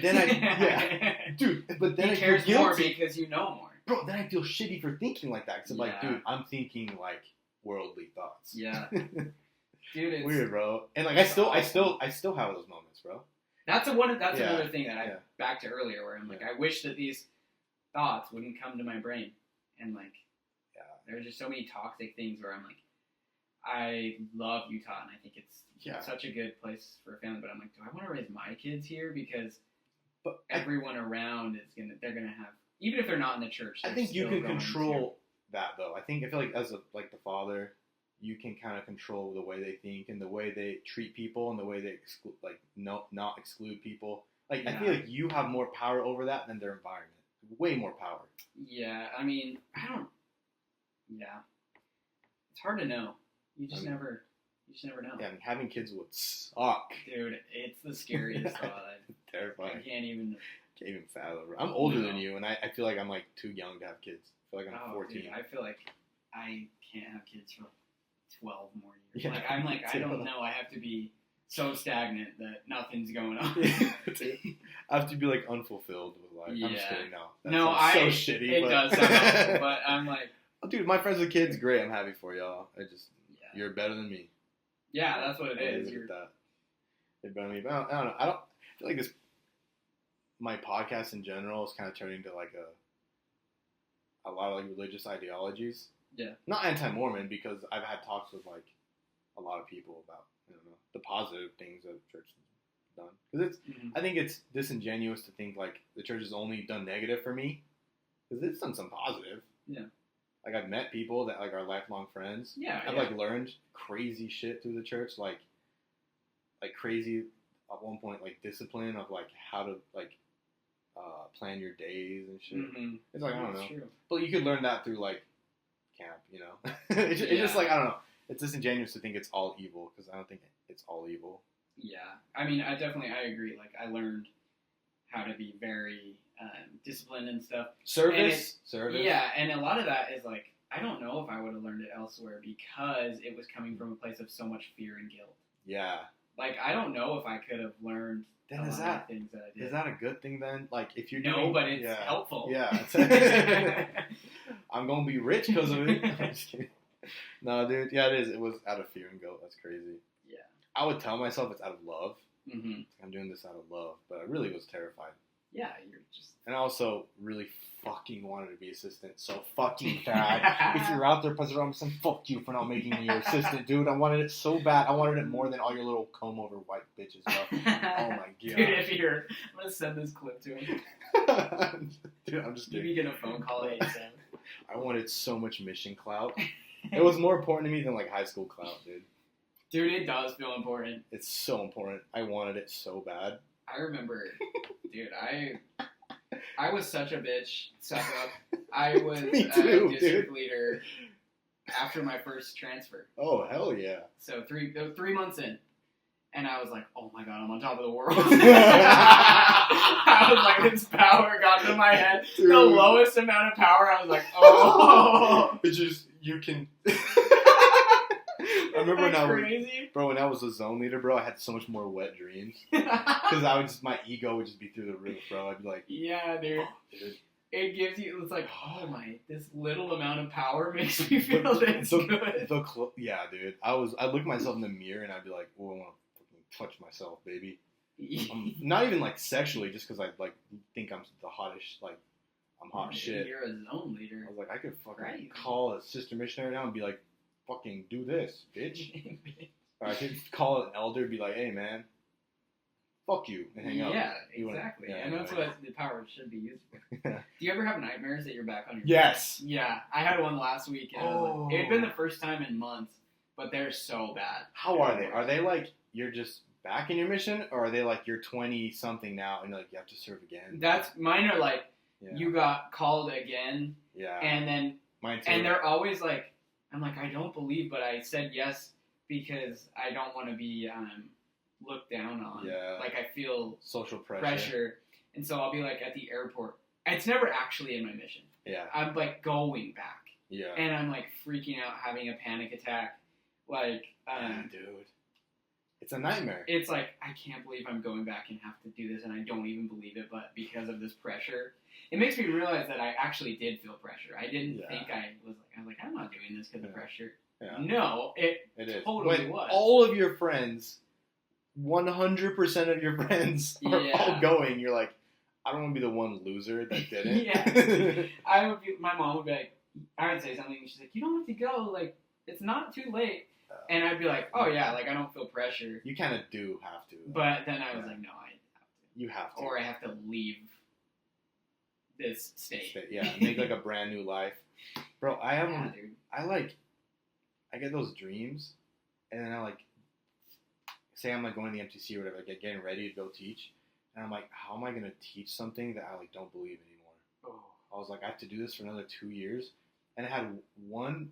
A: dude. But then
B: he
A: I
B: cares
A: feel
B: more
A: guilty
B: because you know more.
A: Bro, then I feel shitty for thinking like that. Cause I'm like, dude, I'm thinking like worldly thoughts.
B: Yeah. Dude, it's
A: weird, bro. And like I still have those moments, bro.
B: That's another thing that I back to earlier where I'm like, I wish that these thoughts wouldn't come to my brain. And like there's just so many toxic things where I'm like, I love Utah and I think it's such a good place for a family, but I'm like, do I want to raise my kids here? Because everyone around they're gonna have, even if they're not in the church.
A: I think you can control that though. I feel like as the father, you can kind of control the way they think and the way they treat people and the way they not exclude people. Like I feel like you have more power over that than their environment. Way more power.
B: Yeah, I mean, yeah, it's hard to know. You just never know.
A: Yeah, I mean, having kids would suck.
B: Dude, it's the scariest thought.
A: Terrifying.
B: I can't even
A: fathom. I'm older than you, and I feel like I'm like too young to have kids. I feel like I'm 14.
B: Dude, I feel like I can't have kids for 12 more years.
A: Yeah,
B: I don't know. I have to be so stagnant that nothing's going on.
A: I have to be like unfulfilled with life.
B: Yeah.
A: I'm just kidding now.
B: So shitty. It does sound awful, but I'm like,
A: dude, my friends with kids, great. I'm happy for y'all. You're better than me.
B: Yeah, that's what it is.
A: You're better than me. But I don't know. I feel like my podcast in general is kind of turning to like a lot of like religious ideologies.
B: Yeah.
A: Not anti-Mormon, because I've had talks with like a lot of people about the positive things that the church has done. Because I think it's disingenuous to think like the church has only done negative for me, because it's done some positive.
B: Yeah.
A: Like I've met people that like are lifelong friends.
B: Yeah.
A: I've like learned crazy shit through the church, like crazy at one point like discipline of like how to like plan your days and shit.
B: Mm-hmm.
A: It's like I don't know,
B: true.
A: but you could learn that through like camp, it's just like I don't know. It's disingenuous to think it's all evil, because I don't think it's all evil.
B: Yeah, I mean, I agree. Like I learned how to be very disciplined and stuff.
A: Service.
B: Yeah, and a lot of that is like, I don't know if I would have learned it elsewhere, because it was coming from a place of so much fear and guilt.
A: Yeah.
B: Like, I don't know if I could have learned
A: then
B: a lot of things that I did.
A: Is that a good thing then? Like, if you're
B: but it's helpful.
A: Yeah. I'm going to be rich because of it. I'm just kidding. No, dude. Yeah, it is. It was out of fear and guilt. That's crazy.
B: Yeah.
A: I would tell myself it's out of love.
B: Mm-hmm.
A: I'm doing this out of love, but I really was terrified.
B: Yeah, you're just...
A: And I also really fucking wanted to be assistant so fucking bad. If you're out there, President Robinson, fuck you for not making me your assistant, dude. I wanted it so bad. I wanted it more than all your little comb-over white bitches, bro. Oh my god.
B: Dude, I'm going to send this clip to him.
A: Dude, I'm just kidding.
B: Maybe get a phone call at 8:07.
A: I wanted so much mission clout. It was more important to me than like high school clout, dude.
B: Dude, it does feel important.
A: It's so important. I wanted it so bad.
B: I remember, dude, I was such a bitch, suck up. I was
A: Me too,
B: district leader after my first transfer.
A: Oh, hell yeah.
B: So 3 months in, and I was like, oh my god, I'm on top of the world. I was like, this power got to my head. Dude. The lowest amount of power, I was like, oh.
A: It's just, you can... I remember when I was a zone leader, bro, I had so much more wet dreams. Because my ego would just be through the roof, bro. I'd be like,
B: yeah, dude.
A: Oh, dude.
B: It gives you, it's like, oh my, this little amount of power makes me feel this good.
A: Yeah, dude. I'd look at myself in the mirror and I'd be like, oh, I want to touch myself, baby. Not even like sexually, just because I like think I'm the hottest, like, I'm hot shit.
B: You're a zone leader.
A: I was like, I could fucking call a sister missionary now and be like, fucking do this, bitch. Or I could call an elder and be like, hey, man, fuck you, and hang up.
B: Yeah, exactly. And that's what the power should be used for. Do you ever have nightmares that you're back on your
A: Yes.
B: Bed? Yeah, I had one last week. And it had been the first time in months, but they're so bad.
A: How are they? Are they like, you're just back in your mission, or are they like, you're 20-something now, and like, you have to serve again?
B: Mine are like, you got called again.
A: Yeah.
B: And then,
A: mine too.
B: And they're always like, I'm like, I don't believe, but I said yes because I don't want to be looked down on.
A: Yeah.
B: Like, I feel
A: social pressure.
B: And so I'll be like at the airport, it's never actually in my mission.
A: Yeah.
B: I'm like going back.
A: Yeah.
B: And I'm like freaking out, having a panic attack. Like,
A: dude. It's a nightmare.
B: It's like, I can't believe I'm going back and have to do this, and I don't even believe it, but because of this pressure, it makes me realize that I actually did feel pressure. I didn't think I was like, I'm not doing this because of pressure. Yeah. No, it is. Totally was.
A: All of your friends, 100% of your friends are all going, you're like, I don't want to be the one loser that didn't.
B: Yeah. My mom would be like, I would say something, and she's like, you don't have to go, like, it's not too late. And I'd be like, oh yeah, like I don't feel pressure.
A: You kind of do have to.
B: But then I was like, no, I have to.
A: You have to.
B: Or I have to leave this state.
A: Yeah, make like a brand new life. Bro, I get those dreams, and then I like, say I'm like going to the MTC or whatever, like getting ready to go teach, and I'm like, how am I going to teach something that I like don't believe anymore? I was like, I have to do this for another 2 years, and I had one.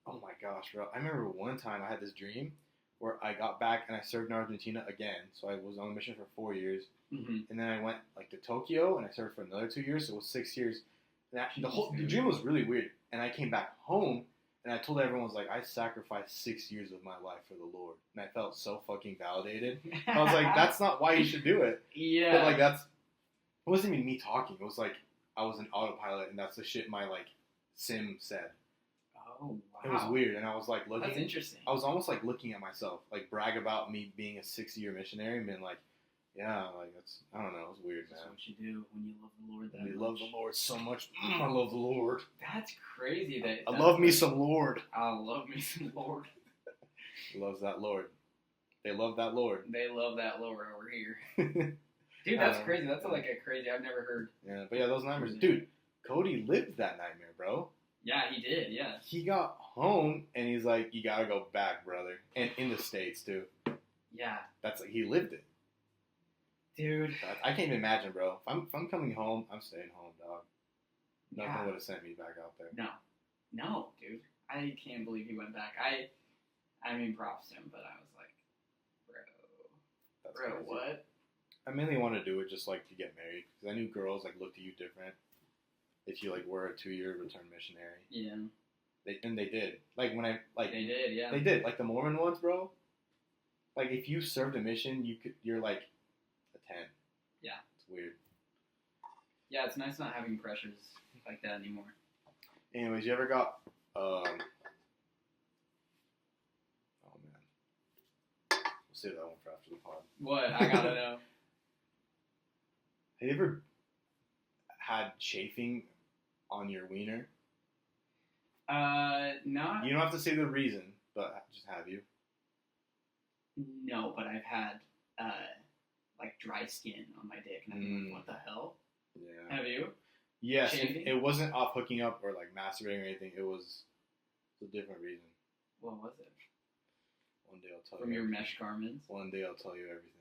A: Oh my gosh, bro. I remember one time I had this dream where I got back and I served in Argentina again. So I was on a mission for 4 years. Mm-hmm. And then I went like to Tokyo and I served for another 2 years. So it was 6 years. And the dream was really weird. And I came back home and I told everyone, I was like, I sacrificed 6 years of my life for the Lord. And I felt so fucking validated. I was like, that's not why you should do it.
B: Yeah.
A: But like it wasn't even me talking. It was like I was an autopilot and that's the shit my like sim said.
B: Oh, wow.
A: It was weird, and I was like looking.
B: That's interesting.
A: I was almost like looking at myself, like brag about me being a 6-year missionary, and being like, yeah, like that's, I don't know, it was weird, man.
B: That's what you do when you love the Lord that much.
A: You love the Lord so much. I love the Lord.
B: That's crazy. That
A: I love me some Lord.
B: I love me some Lord.
A: Loves that Lord. They love that Lord.
B: They love that Lord over here. Dude, that's crazy. That's like a crazy. I've never heard.
A: Yeah, but yeah, those nightmares, dude. Cody lived that nightmare, bro.
B: Yeah, he did, yeah.
A: He got home, and he's like, you gotta go back, brother. And in the States, too.
B: Yeah.
A: That's like, he lived it.
B: Dude.
A: I can't even imagine, bro. If I'm coming home, I'm staying home, dog. Nothing would have sent me back out there.
B: No, dude. I can't believe he went back. I mean, props to him, but I was like, bro, what?
A: I mainly want to do it just, like, to get married. Because I knew girls, like, looked at you different. If you like were a 2-year return missionary, they did. Like when
B: they did, yeah.
A: They did. Like the Mormon ones, bro. Like if you served a mission, you're like a 10.
B: Yeah,
A: it's weird.
B: Yeah, it's nice not having pressures like that anymore.
A: Anyways, you ever got oh man, we'll save that one for after the pod.
B: What? I gotta know.
A: Have you ever had chafing on your wiener?
B: Not.
A: You don't have to say the reason, but just have you?
B: No, but I've had like dry skin on my dick, and I'm like, what the hell?
A: Yeah.
B: Have you?
A: Yes, it wasn't off hooking up or like masturbating or anything. It was a different reason.
B: What was it?
A: One day I'll tell
B: you. From your mesh garments?
A: One day I'll tell you everything.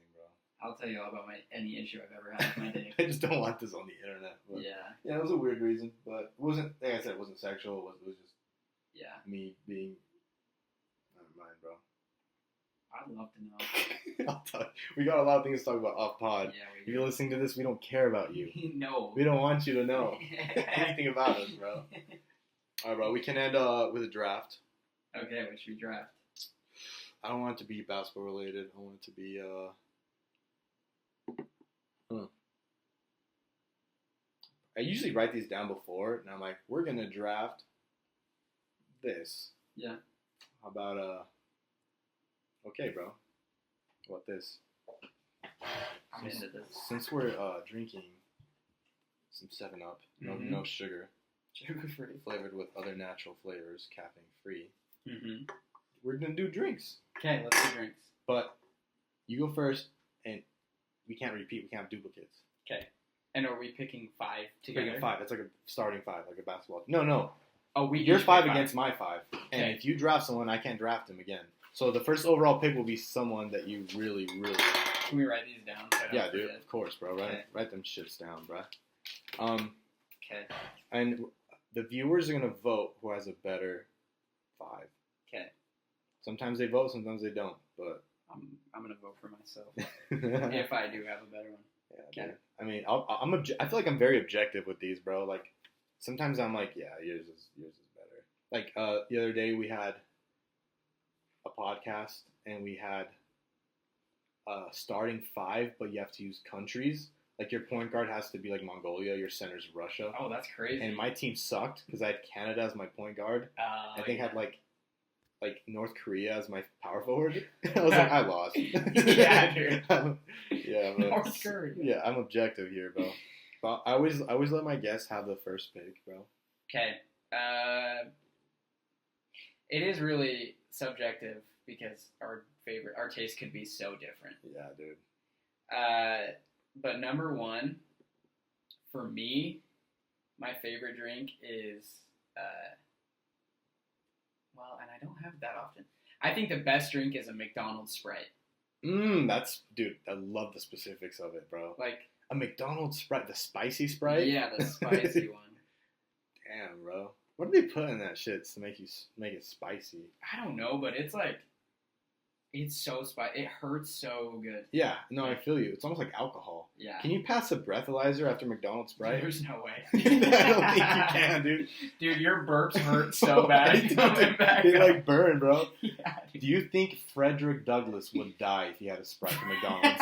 B: I'll tell you all about any issue I've ever had with my dick.
A: I just don't want this on the internet. But yeah, it was a weird reason, but it wasn't. Like I said, it wasn't sexual. It was just me being. Never mind, bro.
B: I'd love to know.
A: I'll tell you. We got a lot of things to talk about off pod.
B: Yeah,
A: if you're listening to this, we don't care about you.
B: No,
A: we don't want you to know anything about us, bro. All right, bro. We can end with a draft.
B: Okay, what should we draft?
A: I don't want it to be basketball related. I want it to be I usually write these down before, and I'm like, we're gonna draft this.
B: Yeah.
A: How about okay, bro. How about this?
B: I'm into this.
A: Since we're drinking some 7-Up, no sugar,
B: sugar-free,
A: flavored with other natural flavors, caffeine-free.
B: Mm-hmm.
A: We're gonna do drinks.
B: Okay, let's do drinks.
A: But you go first, and we can't repeat. We can't have duplicates.
B: Okay. And are we picking 5 together?
A: Picking 5. It's like a starting 5, like a basketball. No.
B: Oh,
A: you're 5 against my 5. Okay. And if you draft someone, I can't draft him again. So the first overall pick will be someone that you really, really.
B: Can we write these down?
A: Yeah, dude. Of course, bro. Write them shits down, bro.
B: Okay.
A: And the viewers are gonna vote who has a better 5.
B: Okay.
A: Sometimes they vote, sometimes they don't. But
B: I'm gonna vote for myself if I do have a better one.
A: Yeah, dude. I mean, I feel like I'm very objective with these, bro. Like, sometimes I'm like, yeah, yours is better. Like, the other day we had a podcast and we had starting five, but you have to use countries. Like, your point guard has to be like Mongolia, your center's Russia.
B: Oh, that's crazy.
A: And my team sucked because I had Canada as my point guard. I think I had like North Korea as my power forward. I was like, I lost.
B: Yeah, dude.
A: Yeah, but
B: North Korea.
A: Yeah, I'm objective here, bro. But I always let my guests have the first pick, bro.
B: Okay. It is really subjective because our taste could be so different.
A: Yeah, dude.
B: But number one, for me, my favorite drink is, and I don't have it that often. I think the best drink is a McDonald's Sprite.
A: Dude, I love the specifics of it, bro.
B: Like
A: a McDonald's Sprite, the spicy Sprite?
B: Yeah, the spicy one.
A: Damn, bro. What do they put in that shit to make it spicy?
B: I don't know, but it's like, it's so spicy. It hurts so good.
A: Yeah, no, I feel you. It's almost like alcohol.
B: Yeah.
A: Can you pass a breathalyzer after McDonald's Sprite?
B: There's no way.
A: I don't think you can, dude.
B: Dude, your burps hurt so bad.
A: They like burn, bro.
B: Yeah,
A: do you think Frederick Douglass would die if he had a Sprite from McDonald's?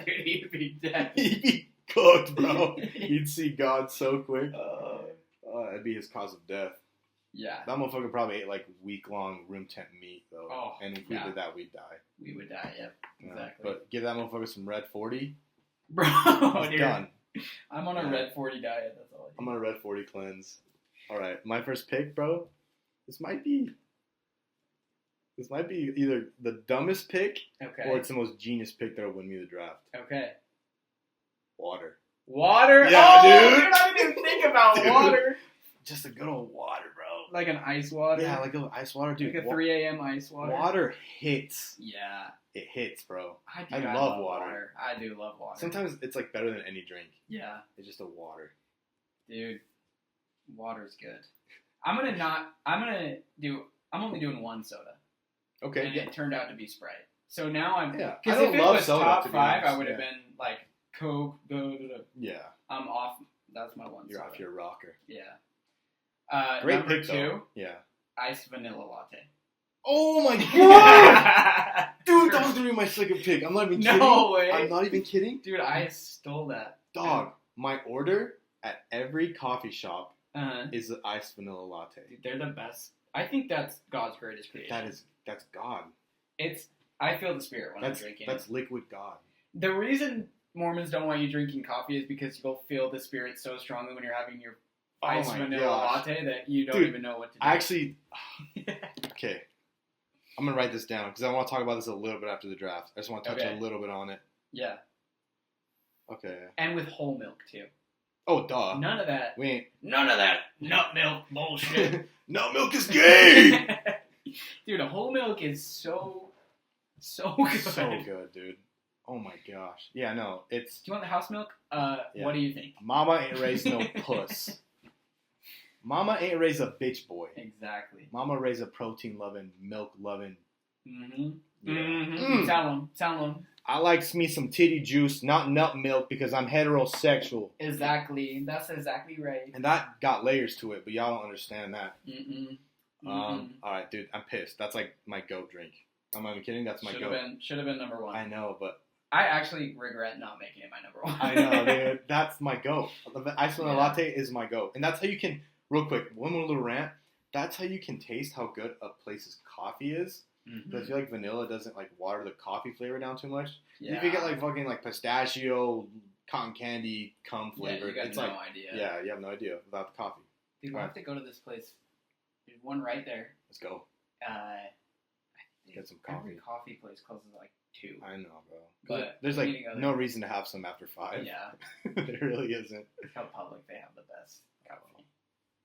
B: Dude, he'd be dead.
A: He'd be cooked, bro. He'd see God so quick. That'd be his cause of death.
B: Yeah.
A: That motherfucker probably ate like week-long room temp meat, though.
B: Oh,
A: and if we did that, we'd die.
B: We would die, yep. Exactly.
A: But give that motherfucker some Red 40.
B: Bro,
A: dude. Done.
B: I'm on a Red 40 diet, that's all I do.
A: I'm on a Red 40 cleanse. Alright, my first pick, bro. This might be either the dumbest pick or it's the most genius pick that'll win me the draft.
B: Okay.
A: Water.
B: Water?
A: Yeah, dude.
B: I didn't even think about water.
A: Just a good old water, bro.
B: Like an ice water?
A: Yeah, like an ice water, dude.
B: Like a 3 a.m. ice water?
A: Water hits.
B: Yeah.
A: It hits, bro.
B: I love water. I do love water.
A: Sometimes it's like better than any drink.
B: Yeah.
A: It's just a water.
B: Dude, water's good. I'm only doing one soda.
A: Okay.
B: And it turned out to be Sprite. So now I'm...
A: Yeah.
B: Because if it was top five, I would have been like, Coke,
A: Yeah.
B: I'm off. That's my one
A: You're
B: soda.
A: off your rocker.
B: Yeah.
A: Great
B: number
A: pick,
B: two,
A: though. Yeah.
B: iced vanilla latte.
A: Oh my god! Dude, that was gonna be my second pick. I'm not even kidding.
B: No way.
A: I'm not even kidding.
B: Dude, I stole that.
A: Dog, my order at every coffee shop
B: Uh-huh.
A: is the iced vanilla latte.
B: Dude, they're the best. I think that's God's greatest creation.
A: That's God.
B: I feel the spirit when I'm drinking.
A: That's liquid God.
B: The reason Mormons don't want you drinking coffee is because you'll feel the spirit so strongly when you're having your iced vanilla latte that you don't even know what to do.
A: Actually, okay. I'm going to write this down because I want to talk about this a little bit after the draft. I just want to touch a little bit on it.
B: Yeah.
A: Okay.
B: And with whole milk, too.
A: Oh, duh.
B: None of that.
A: None
B: of that nut milk bullshit.
A: Nut milk is gay!
B: Dude, a whole milk is so good.
A: So good, dude. Oh my gosh. Yeah, no, it's...
B: Do you want the house milk? What do you think?
A: Mama ain't raised no puss. Mama ain't raised a bitch boy.
B: Exactly.
A: Mama raised a protein-loving, milk-loving...
B: Mm-hmm.
A: Yeah.
B: Mm-hmm. Tell him.
A: I like me some titty juice, not nut milk, because I'm heterosexual.
B: Exactly. That's exactly right.
A: And that got layers to it, but y'all don't understand that.
B: Mm-mm.
A: Alright, dude, I'm pissed. That's like my goat drink. I'm not even kidding, that's my goat.
B: Should have been number one.
A: I know, but...
B: I actually regret not making it my number one.
A: I know, dude. That's my goat. The iced vanilla latte is my goat. And that's how you can... Real quick, one more little rant. That's how you can taste how good a place's coffee is.
B: Mm-hmm.
A: But I feel like vanilla doesn't like water the coffee flavor down too much.
B: Yeah.
A: If you get like fucking like pistachio, cotton candy, cum flavored,
B: you got
A: it's
B: no
A: like
B: idea.
A: Yeah, you have no idea without the coffee.
B: Dude, we'll have to go to this place. There's one right there.
A: Let's go. Get some coffee.
B: Every coffee place closes at like 2.
A: I know, bro.
B: But
A: there's like no reason to have some after 5.
B: Yeah.
A: There really isn't.
B: How public they have the best coffee.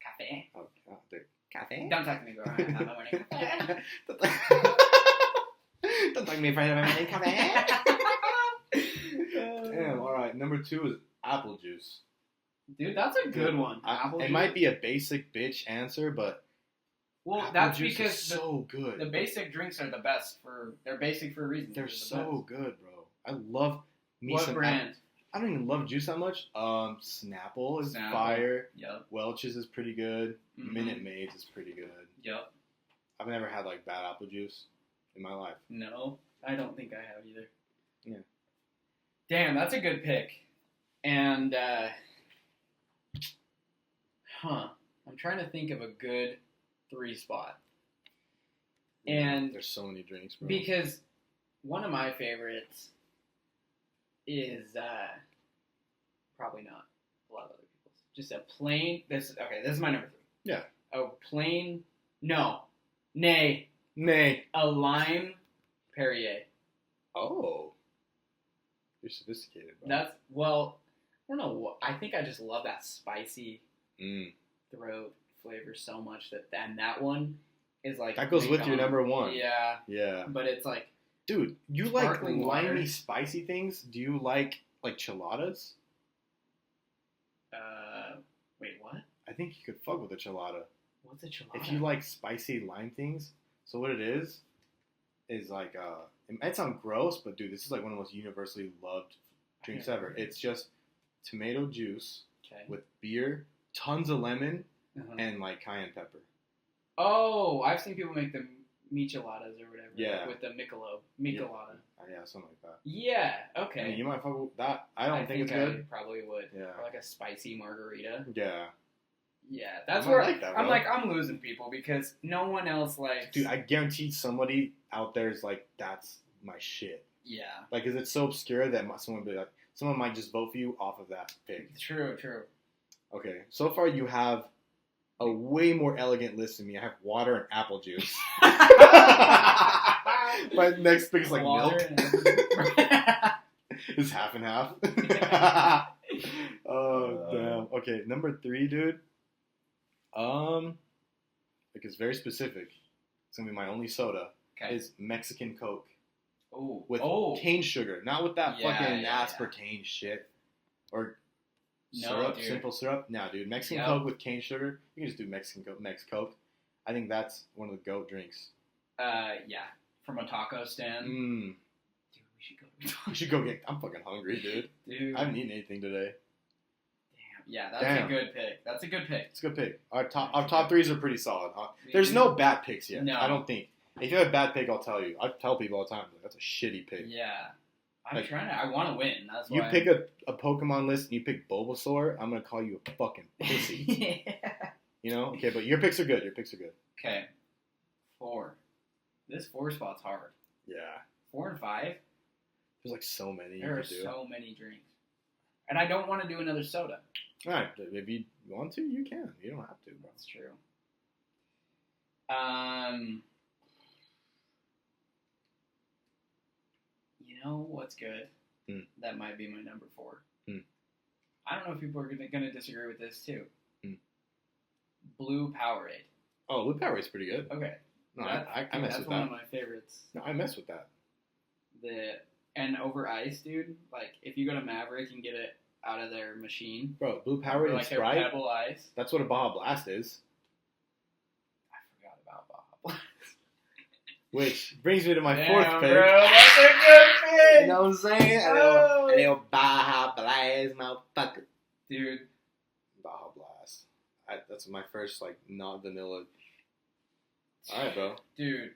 B: Cafe.
A: Oh, dude. Cafe?
B: Don't talk to me, bro. I'm not morning cafe.
A: Don't talk to me, friend. I'm morning cafe. Damn. All right. Number 2 is apple juice.
B: Dude, that's a good one. Apple juice.
A: It might be a basic bitch answer, but
B: that's
A: juice
B: because
A: is so good.
B: The basic drinks are the best they're basic for a reason.
A: They're so good, bro. I love me
B: what
A: some.
B: Brand?
A: I don't even love juice that much. Snapple is fire.
B: Yep.
A: Welch's is pretty good. Minute Maid's is pretty good.
B: Yep.
A: I've never had like bad apple juice in my life.
B: No, I don't think I have either.
A: Yeah.
B: Damn, that's a good pick. And I'm trying to think of a good 3 spot. And
A: there's so many drinks, bro.
B: Because one of my favorites is probably not a lot of other people's. Just a plain. This is my number 3.
A: Yeah.
B: A plain. No. Nay. A lime Perrier.
A: Oh. You're sophisticated, bro.
B: I don't know. I think I just love that spicy throat flavor so much that one is like
A: that goes with your number 1.
B: Yeah.
A: Yeah.
B: But it's like,
A: dude, you like
B: limey,
A: water. Spicy things? Do you like chiladas?
B: Wait, what?
A: I think you could fuck with a chilada.
B: What's a chilada?
A: If you like spicy lime things, so what it is like it might sound gross, but dude, this is like one of the most universally loved drinks ever. It's just tomato juice with beer, tons of lemon, and like cayenne pepper.
B: Oh, I've seen people make the micheladas or whatever.
A: Yeah.
B: With the Michelada.
A: Yeah, something like that.
B: Yeah, okay.
A: I mean, you might fuck with that. I think it's good.
B: I probably would.
A: Yeah.
B: Or like a spicy margarita.
A: Yeah.
B: Yeah, that's where
A: I'm
B: like, I'm losing people because no one else likes.
A: Dude, I guarantee somebody out there is like, that's my shit.
B: Yeah.
A: Like, cause it's so obscure that someone might just vote for you off of that pick.
B: True.
A: Okay, so far you have a way more elegant list than me. I have water and apple juice. My next pick is like milk. It's half and half. Oh, damn. Okay, number 3, dude. Like it's very specific. It's gonna be my only soda.
B: Okay.
A: Is Mexican Coke.
B: Ooh.
A: With cane sugar, not with that fucking aspartame shit or syrup,
B: dude.
A: simple syrup. Nah, dude, Mexican Coke with cane sugar. You can just do Mexican Coke, Mex Coke. I think that's one of the GOAT drinks.
B: Yeah, from a taco stand.
A: Dude, we should go get. I'm fucking hungry, dude. I haven't eaten anything today.
B: Yeah, that's a good pick.
A: It's a good pick. Our top 3s are pretty solid. There's no bad picks yet. No. I don't think. If you have a bad pick, I'll tell you. I tell people all the time, like, that's a shitty pick.
B: Yeah. I want to win. That's why.
A: You pick a Pokemon list and you pick Bulbasaur, I'm going to call you a fucking pussy.
B: Yeah.
A: You know? Okay, but your picks are good.
B: Okay. 4. This 4 spot's hard.
A: Yeah.
B: 4 and 5?
A: There's like so many
B: There are so many drinks. And I don't want to do another soda.
A: Alright, if you want to, you can. You don't have to, bro.
B: That's true. You know what's good? That might be my number 4. I don't know if people are going to disagree with this too. Blue Powerade.
A: Oh, Blue Powerade's pretty good.
B: Okay.
A: No, I mess with that.
B: That's one of my favorites.
A: No, I mess with that.
B: And over ice, dude. Like, if you go to Maverick and get it out of their machine.
A: Bro, Blue Powerade and
B: like
A: Sprite.
B: Their Pebble Ice.
A: That's what a Baja Blast is.
B: I forgot about Baja Blast.
A: Which brings me to my 4th pick.
B: Bro, that's a good pick.
A: You know what I'm saying? A little Baja Blast, motherfucker.
B: Dude.
A: Baja Blast. That's my first, like, not vanilla. Alright, bro.
B: Dude.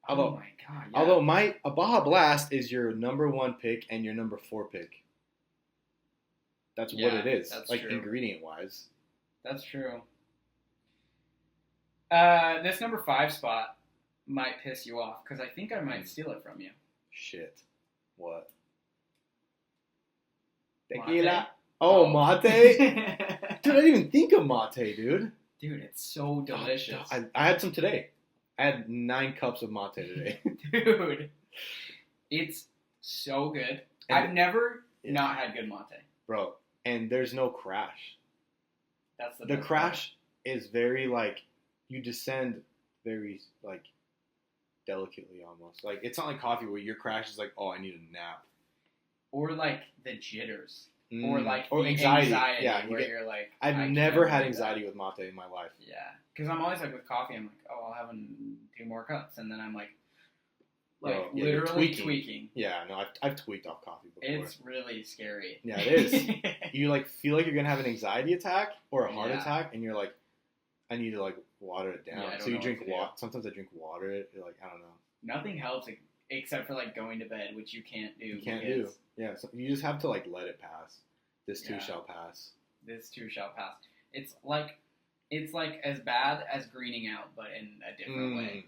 A: Although,
B: oh my god. Yeah.
A: Although a Baja Blast is your number 1 pick and your number 4 pick. That's what it is.
B: That's
A: like
B: true.
A: ingredient wise.
B: That's true. This number 5 spot might piss you off because I think I might steal it from you.
A: Shit. What?
B: Tequila.
A: Mate? Oh, mate? Dude, I didn't even think of mate, dude.
B: Dude, it's so delicious.
A: I had some today. I had 9 cups of mate today.
B: Dude, it's so good. And I've never not had good mate.
A: Bro, and there's no crash.
B: That's
A: the crash is very, like, you descend very, like, delicately almost. Like, it's not like coffee where your crash is like, oh, I need a nap.
B: Or, like, the jitters. Or, like,
A: or
B: the
A: anxiety.
B: Yeah, where you're like...
A: I've never had anxiety with mate in my life.
B: Yeah. Because I'm always like, with coffee, I'm like, oh, I'll have 2 more cups. And then I'm like, Like, literally tweaking.
A: Yeah, no, I've tweaked off coffee before.
B: It's really scary.
A: Yeah, it is. You, like, feel like you're going to have an anxiety attack or a heart attack, and you're like, I need to, like, water it down.
B: Yeah,
A: so you drink water. Sometimes I drink water. You're like, I don't know.
B: Nothing helps except for, like, going to bed, which you can't do.
A: You can't do. Yeah, so you just have to, like, let it pass. This too shall pass.
B: This too shall pass. It's like as bad as greening out, but in a different way.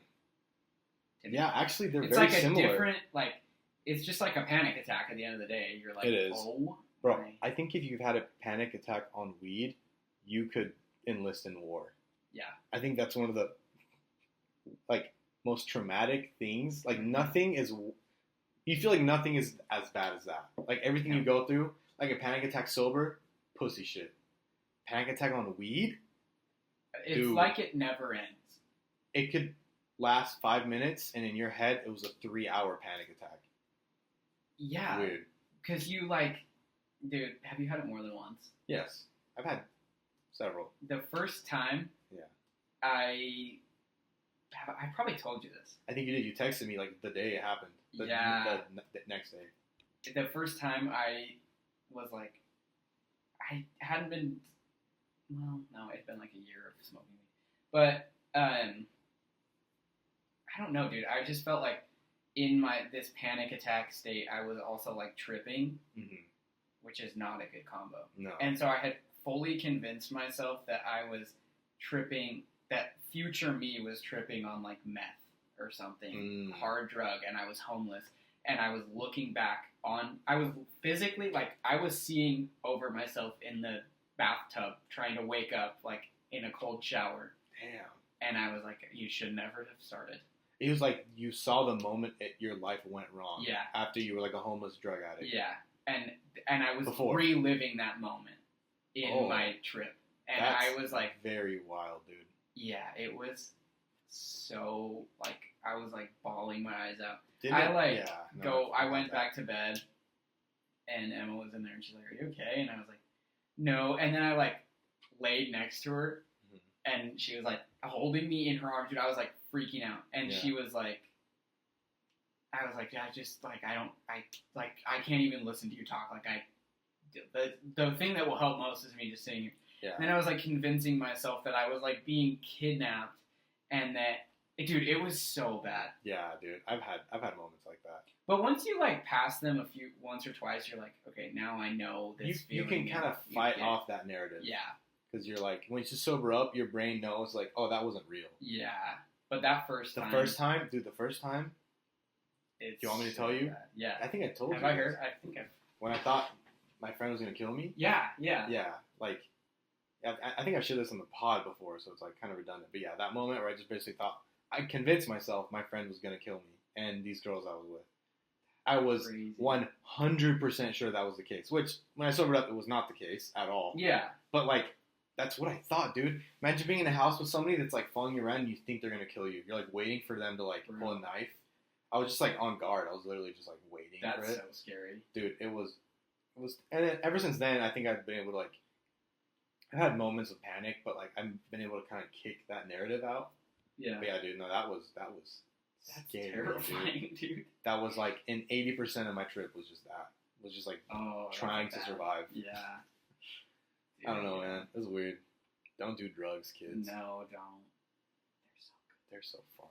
A: Yeah, actually, they're
B: it's
A: very
B: like
A: similar.
B: A different, like, it's just like a panic attack at the end of the day. You're like,
A: it is.
B: Oh,
A: bro. I think if you've had a panic attack on weed, you could enlist in war.
B: Yeah,
A: I think that's one of the, like, most traumatic things. Like, nothing is. You feel like nothing is as bad as that. Like, everything you go through, like a panic attack sober, pussy shit. Panic attack on weed.
B: It's like it never ends.
A: It could last 5 minutes, and in your head, it was a 3-hour panic attack.
B: Yeah.
A: Weird.
B: Because you, like, dude, have you had it more than once?
A: Yes. I've had several.
B: The first time, I probably told you this.
A: I think you did. You texted me, like, the day it happened. The next day.
B: The first time I was, like, I hadn't been, well, no, it'd been, like, a year of smoking weed. But, I don't know, dude. I just felt like in this panic attack state, I was also, like, tripping, which is not a good combo.
A: No.
B: And so I had fully convinced myself that I was tripping, that future me was tripping on, like, meth or something, hard drug, and I was homeless. And I was looking back I was physically, like, I was seeing over myself in the bathtub trying to wake up, like, in a cold shower.
A: Damn.
B: And I was like, you should never have started.
A: It was like you saw the moment your life went wrong.
B: Yeah.
A: After you were like a homeless drug addict.
B: Yeah. And I was reliving that moment in my trip. And I was like...
A: very wild, dude.
B: Yeah, it was so, like, I was, like, bawling my eyes out. I went back to bed, and Emma was in there, and she's like, are you okay? And I was like, no. And then I, like, laid next to her, and she was, like, holding me in her arms, dude. I was, like, freaking out. And she was, like, I was like, yeah, just, like, I can't even listen to you talk. Like, the thing that will help most is me just sitting here.
A: Yeah.
B: And then I was, like, convincing myself that I was, like, being kidnapped, and that, dude, it was so bad.
A: Yeah, dude, I've had moments like that.
B: But once you, like, pass them once or twice, you're like, okay, now I know this feeling.
A: You can kind of fight off that narrative.
B: Yeah.
A: Because you're like, when you sober up, your brain knows, like, oh, that wasn't real.
B: Yeah. But that first time.
A: The first time? Do you want me to tell you?
B: Bad. Yeah.
A: I think I told you.
B: Have I heard? I think I've.
A: When I thought my friend was going to kill me?
B: Yeah.
A: Yeah, like, I think I've shared this on the pod before, so it's, like, kind of redundant. But yeah, that moment where I just basically thought, I convinced myself my friend was going to kill me and these girls I was with. I was 100% sure that was the case, which, when I sobered up, it was not the case at all.
B: Yeah.
A: But, like, that's what I thought, dude. Imagine being in a house with somebody that's, like, following you around and you think they're going to kill you. You're, like, waiting for them to, like, pull a knife. I was just, like, on guard. I was literally just, like, waiting for it.
B: That's so scary.
A: Dude, it was, and then, ever since then, I think I've been able to, like, I've had moments of panic, but, like, I've been able to kind of kick that narrative out.
B: Yeah.
A: But yeah, dude, no, that was
B: That's
A: scary,
B: terrifying, dude.
A: That was, like, in 80% of my trip was just that. Was just, like, trying to survive.
B: Yeah. Dude,
A: I don't know, man. It was weird. Don't do drugs, kids.
B: No, don't.
A: They're so fun.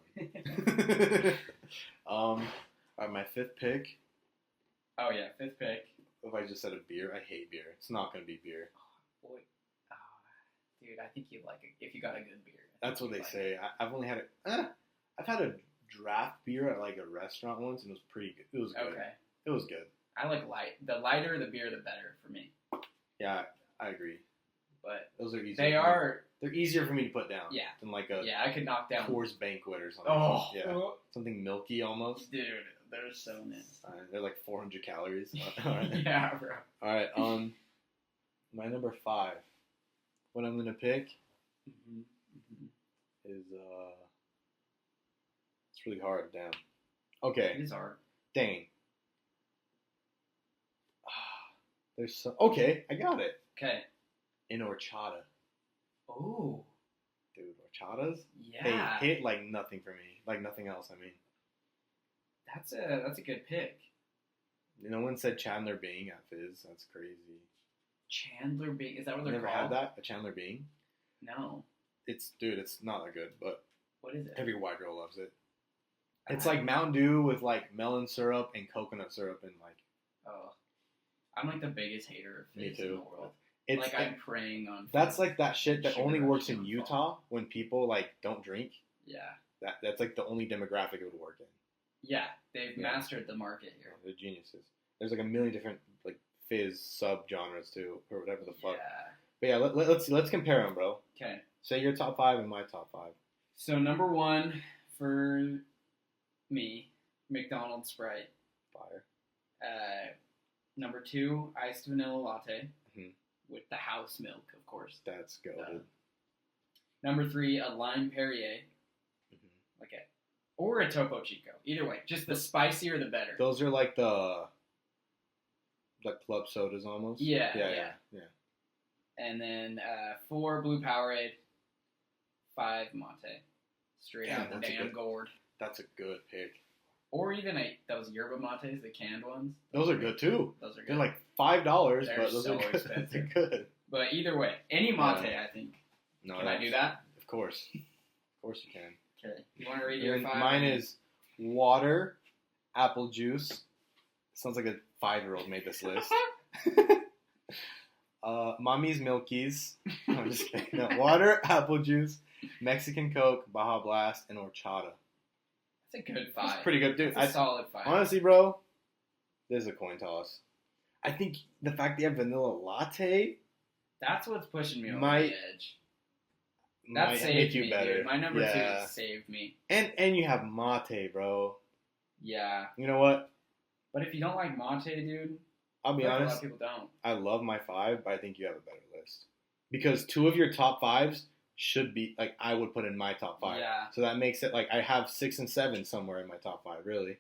A: Alright, my fifth pick.
B: Oh, yeah, fifth pick.
A: If I just said a beer, I hate beer. It's not going to be beer.
B: Oh, boy. Oh, dude, I think you like it if you got a good beer.
A: That's what they say. I've only had I've had a draft beer at, like, a restaurant once, and it was pretty good. It was good. Okay. It was good.
B: I like light. The lighter the beer, the better for me.
A: Yeah, I agree.
B: But
A: those are easier. They're easier for me to put down.
B: Yeah.
A: Than, like, a
B: I could knock down
A: Coors Banquet or something.
B: Oh.
A: Yeah. Something milky almost.
B: Dude, they're so nice.
A: They're like 400 calories.
B: Yeah, bro.
A: All right. My number 5. What I'm gonna pick is it's really hard. Damn. Okay.
B: It is hard.
A: Dang. There's some. Okay, I got it.
B: Okay.
A: An horchata.
B: Oh.
A: Dude, horchatas?
B: Yeah.
A: They hit like nothing for me. Like nothing else, I mean.
B: That's a good pick.
A: No one said Chandler Bing at Fizz. That's crazy.
B: Chandler Bing. Is that what they're
A: Never
B: called?
A: had that? A Chandler Bing?
B: No.
A: It's not that good, but
B: what is it?
A: Every white girl loves it. It's like Mountain Dew with like melon syrup and coconut syrup and like.
B: Oh, I'm like the biggest hater of Fizz in the world.
A: It's
B: like I'm preying on.
A: That's like that shit that only works in Utah when people like don't drink.
B: Yeah.
A: That's like the only demographic it would work in.
B: Yeah, they've mastered the market here.
A: They're geniuses. There's like a million different like Fizz sub genres too, or whatever the fuck.
B: Yeah.
A: But yeah, let's compare them, bro.
B: Okay.
A: Say your top 5 and my top 5.
B: So number 1 for me, McDonald's Sprite.
A: Fire.
B: Number 2, iced vanilla latte
A: mm-hmm.
B: with the house milk, of course.
A: That's goated.
B: Number 3, a lime Perrier, like or a Topo Chico. Either way, just the spicier the better.
A: Those are like the club sodas almost.
B: Yeah. And then 4, blue Powerade. 5, Mate. Straight out the damn gourd.
A: That's a good pick.
B: Or even those yerba mates, the canned ones.
A: Those are good too.
B: Those are good.
A: They're like $5,
B: They're
A: but those
B: so
A: are good.
B: expensive.
A: They're good.
B: But either way, any mate, I think.
A: No,
B: can I do that?
A: Of course. Of course you can.
B: Okay. You want to read your 5?
A: Mine is water, apple juice. Sounds like a 5-year-old made this list. Mommy's Milkies. No, I'm just kidding. No, water, apple juice, Mexican Coke, Baja Blast, and horchata.
B: That's a good 5.
A: That's pretty good, dude.
B: That's a solid 5.
A: Honestly, bro, this is a coin toss. I think the fact that you have vanilla latte.
B: That's what's pushing me over the edge.
A: That saved
B: me,
A: better.
B: Dude. My number 2 saved me.
A: And you have mate, bro.
B: Yeah.
A: You know what?
B: But if you don't like mate, dude,
A: I'll be honest.
B: A lot of people don't.
A: I love my 5, but I think you have a better list. Because 2 of your top 5s should be, like, I would put in my top 5.
B: Yeah.
A: So that makes it, like, I have 6 and 7 somewhere in my top 5, really.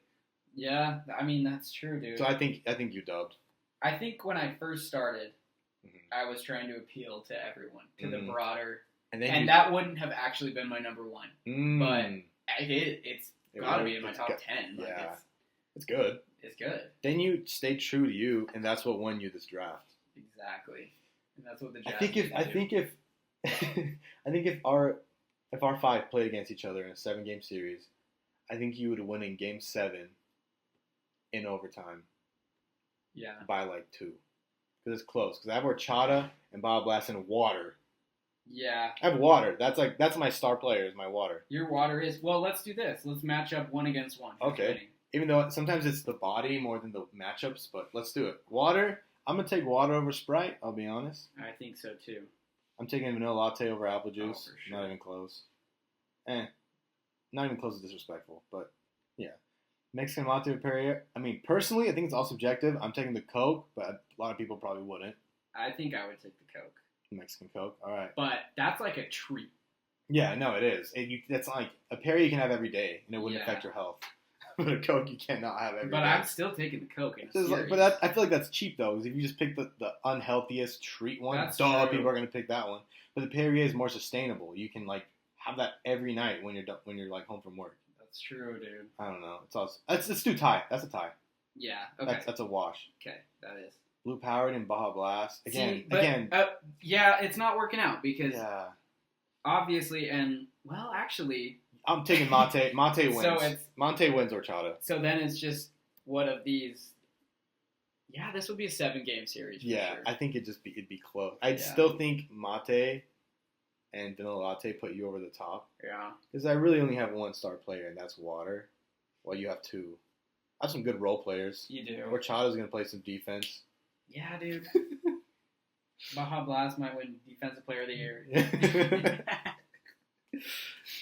B: Yeah, I mean, that's true, dude.
A: So I think you dubbed.
B: I think when I first started, I was trying to appeal to everyone, to the broader, and that wouldn't have actually been my number 1. But it's got to be in my top 10. Like,
A: yeah. It's good.
B: It's good.
A: Then you stayed true to you, and that's what won you this draft.
B: Exactly. And that's what the draft
A: I think if our 5 played against each other in a 7-game series, I think you would win in Game 7 in overtime.
B: Yeah.
A: By like 2. Because it's close. Because I have horchata and Baja Blast and water.
B: Yeah.
A: I have water. That's my star player is my water.
B: Your water is... Well, let's do this. Let's match up 1 against 1.
A: Okay. Even though sometimes it's the body more than the matchups, but let's do it. Water. I'm going to take water over Sprite, I'll be honest.
B: I think so, too.
A: I'm taking vanilla latte over apple juice.
B: For sure.
A: Not even close. Not even close is disrespectful, but yeah. Mexican latte with Perrier. I mean, personally, I think it's all subjective. I'm taking the Coke, but a lot of people probably wouldn't.
B: I think I would take the Coke.
A: Mexican Coke, all right.
B: But that's like a treat.
A: Yeah, no, it is. That's like a Perrier you can have every day, and it wouldn't affect your health. But a Coke you cannot have every day.
B: But I'm still taking the Coke in a series.
A: But I feel like that's cheap, though, because if you just pick the unhealthiest treat one, people are going to pick that one. But the Perrier is more sustainable. You can, like, have that every night when you're like, home from work.
B: That's true, dude.
A: I don't know. It's awesome. Let's do tie. That's a tie.
B: Yeah, okay.
A: That's a wash.
B: Okay, that is.
A: Blue Powered and Baja Blast. Again.
B: Yeah, it's not working out because obviously, and, well, actually...
A: I'm taking Mate. Mate wins.
B: So
A: Mate wins horchata.
B: So then it's just what of these? Yeah, this would be a 7-game series.
A: Yeah,
B: sure.
A: I think it'd be close. I'd still think Mate and vanilla latte put you over the top.
B: Yeah.
A: Because I really only have 1 star player, and that's water. While you have 2. I have some good role players.
B: You do.
A: Horchata's going to play some defense.
B: Yeah, dude. Baja Blast might win Defensive Player of the Year.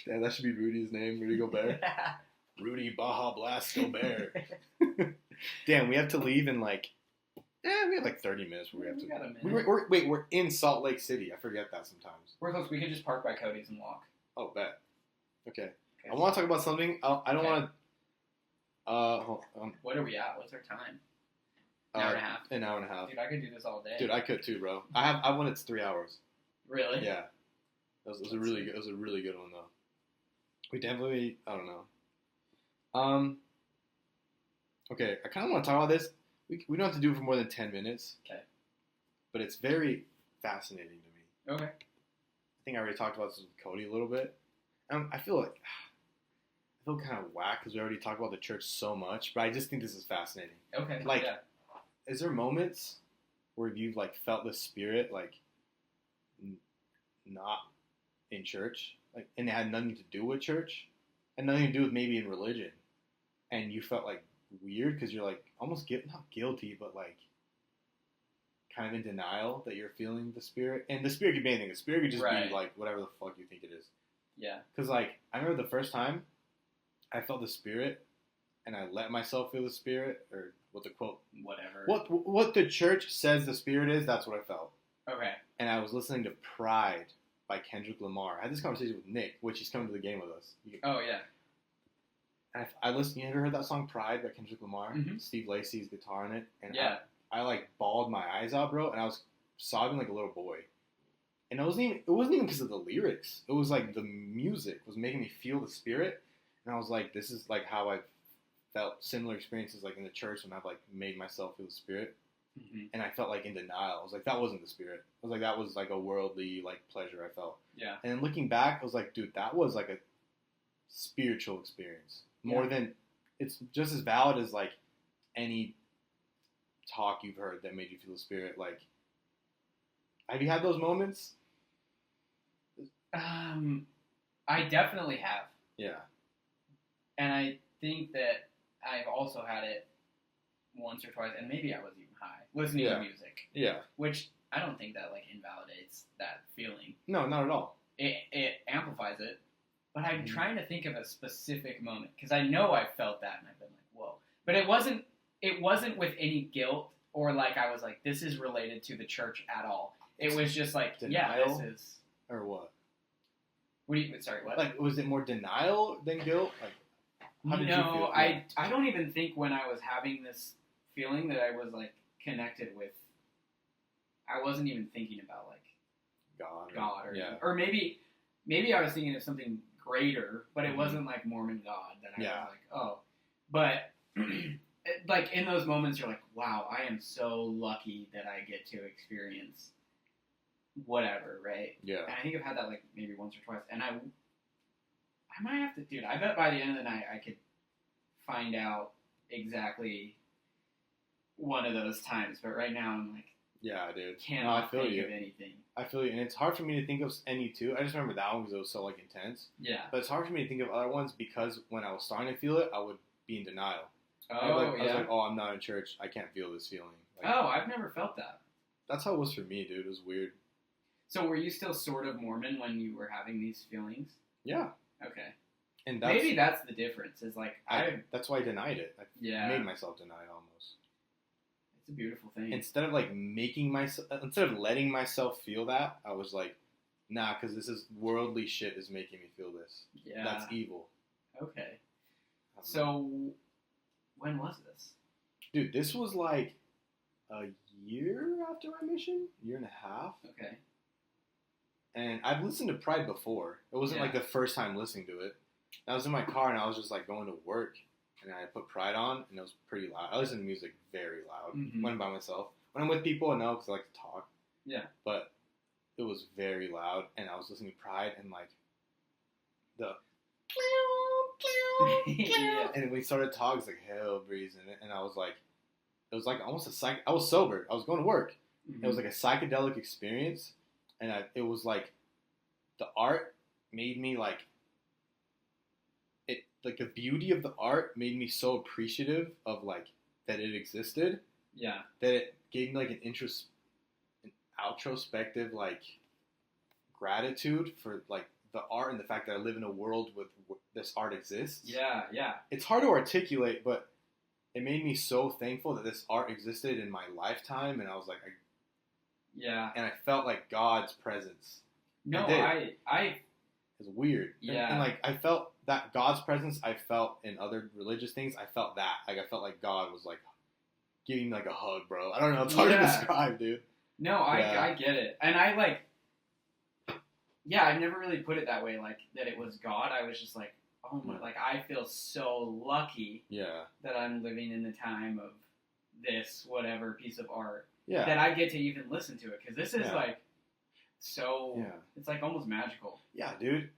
A: Damn, that should be Rudy's name, Rudy Gobert. Rudy Baja Blast Gobert. Damn, we have to leave in like... we have like 30 minutes where we have to...
B: Got a minute.
A: We're in Salt Lake City. I forget that sometimes.
B: We're close. We could just park by Cody's and walk.
A: Oh, bet. Okay. I want to talk about something. I don't want to...
B: what are we at? What's our time? An hour and a half.
A: An hour and a half.
B: Dude, I could do this all day.
A: Dude, I could too, bro. I won it's 3 hours.
B: Really?
A: Yeah. It was a really good one though. We definitely, I don't know. Okay, I kind of want to talk about this. We don't have to do it for more than 10 minutes.
B: Okay.
A: But it's very fascinating to me.
B: Okay.
A: I think I already talked about this with Cody a little bit. I feel kind of whack because we already talked about the church so much, but I just think this is fascinating.
B: Okay.
A: Like, is there moments where you've like felt the spirit like not in church, like, and it had nothing to do with church, and nothing to do with maybe in religion, and you felt like weird because you're like almost not guilty, but like kind of in denial that you're feeling the spirit, and the spirit could be anything. The spirit could just be like whatever the fuck you think it is.
B: Yeah.
A: Because like I remember the first time I felt the spirit, and I let myself feel the spirit, or what the quote,
B: whatever.
A: What the church says the spirit is, that's what I felt.
B: Okay.
A: And I was listening to Pride by Kendrick Lamar. I had this conversation with Nick, which he's coming to the game with us.
B: Oh, yeah.
A: And I listened. You ever heard that song Pride by Kendrick Lamar?
B: Mm-hmm.
A: Steve Lacy's guitar in it. And
B: yeah.
A: I like bawled my eyes out, bro, and I was sobbing like a little boy. And it wasn't even because of the lyrics. It was like the music was making me feel the spirit. And I was like, this is like how I've felt similar experiences like in the church when I've like made myself feel the spirit.
B: Mm-hmm.
A: And I felt like in denial. I was like, that wasn't the spirit. I was like, that was like a worldly like pleasure I felt.
B: Yeah.
A: And then looking back, I was like, dude, that was like a spiritual experience. More than, it's just as valid as like any talk you've heard that made you feel the spirit. Like, have you had those moments?
B: I definitely have.
A: Yeah.
B: And I think that I've also had it once or twice, and maybe I was even high, listening to music.
A: Yeah.
B: Which I don't think that like invalidates that feeling.
A: No, not at all.
B: It amplifies it. But I'm trying to think of a specific moment, because I know I felt that, and I've been like, whoa. But it wasn't with any guilt, or like I was like, this is related to the church at all. It was just like,
A: denial?
B: Yeah, this is...
A: Or what?
B: Sorry, what?
A: Like, was it more denial than guilt? Like, how did you feel?
B: I don't even think when I was having this feeling that I was like connected with, I wasn't even thinking about like God or maybe I was thinking of something greater, but it wasn't like Mormon God that I was like, oh. But like in those moments you're like, wow, I am so lucky that I get to experience whatever, right?
A: Yeah.
B: And I think I've had that like maybe once or twice, and I might have to, dude, I bet by the end of the night I could find out exactly one of those times, but right now I'm like,
A: yeah, dude.
B: Cannot think of anything.
A: I feel you, and it's hard for me to think of any two. I just remember that one because it was so like intense.
B: Yeah.
A: But it's hard for me to think of other ones because when I was starting to feel it, I would be in denial.
B: Oh,
A: I was like, oh, I'm not in church. I can't feel this feeling. Like,
B: I've never felt that.
A: That's how it was for me, dude. It was weird.
B: So were you still sort of Mormon when you were having these feelings?
A: Yeah.
B: Okay.
A: And
B: maybe that's the difference. Is like
A: that's why I denied it. I made myself deny it almost.
B: It's a beautiful thing.
A: Instead of letting myself feel that, I was like, nah, because this is worldly shit is making me feel this.
B: Yeah.
A: That's evil.
B: Okay. So, when was this?
A: Dude, this was like a year after my mission, year and a half.
B: Okay.
A: And I've listened to Pride before. It wasn't like the first time listening to it. I was in my car and I was just like going to work, and I put Pride on, and it was pretty loud. I listen to music very loud when I'm by myself. When I'm with people, I know because I like to talk.
B: Yeah.
A: But it was very loud, and I was listening to Pride, and like the
B: yeah.
A: and we started talking, it's like hell breeze in it, and I was like, it was like almost I was sober. I was going to work. Mm-hmm. It was like a psychedelic experience, and it was like the art made me like. Like the beauty of the art made me so appreciative of like that it existed.
B: Yeah.
A: That it gave me like an introspective like gratitude for like the art and the fact that I live in a world with this art exists.
B: Yeah, yeah.
A: It's hard to articulate, but it made me so thankful that this art existed in my lifetime, and I was like, and I felt like God's presence.
B: No,
A: It's weird.
B: Yeah.
A: And like I felt that God's presence I felt in other religious things. I felt that. Like I felt like God was like giving me like a hug, bro. I don't know. It's hard to describe, dude.
B: No, I get it. And I like, I've never really put it that way, like that it was God. I was just like, oh my, like I feel so lucky.
A: Yeah.
B: That I'm living in the time of this whatever piece of art.
A: Yeah.
B: That I get to even listen to it because this is like so.
A: Yeah.
B: It's like almost magical.
A: Yeah, dude.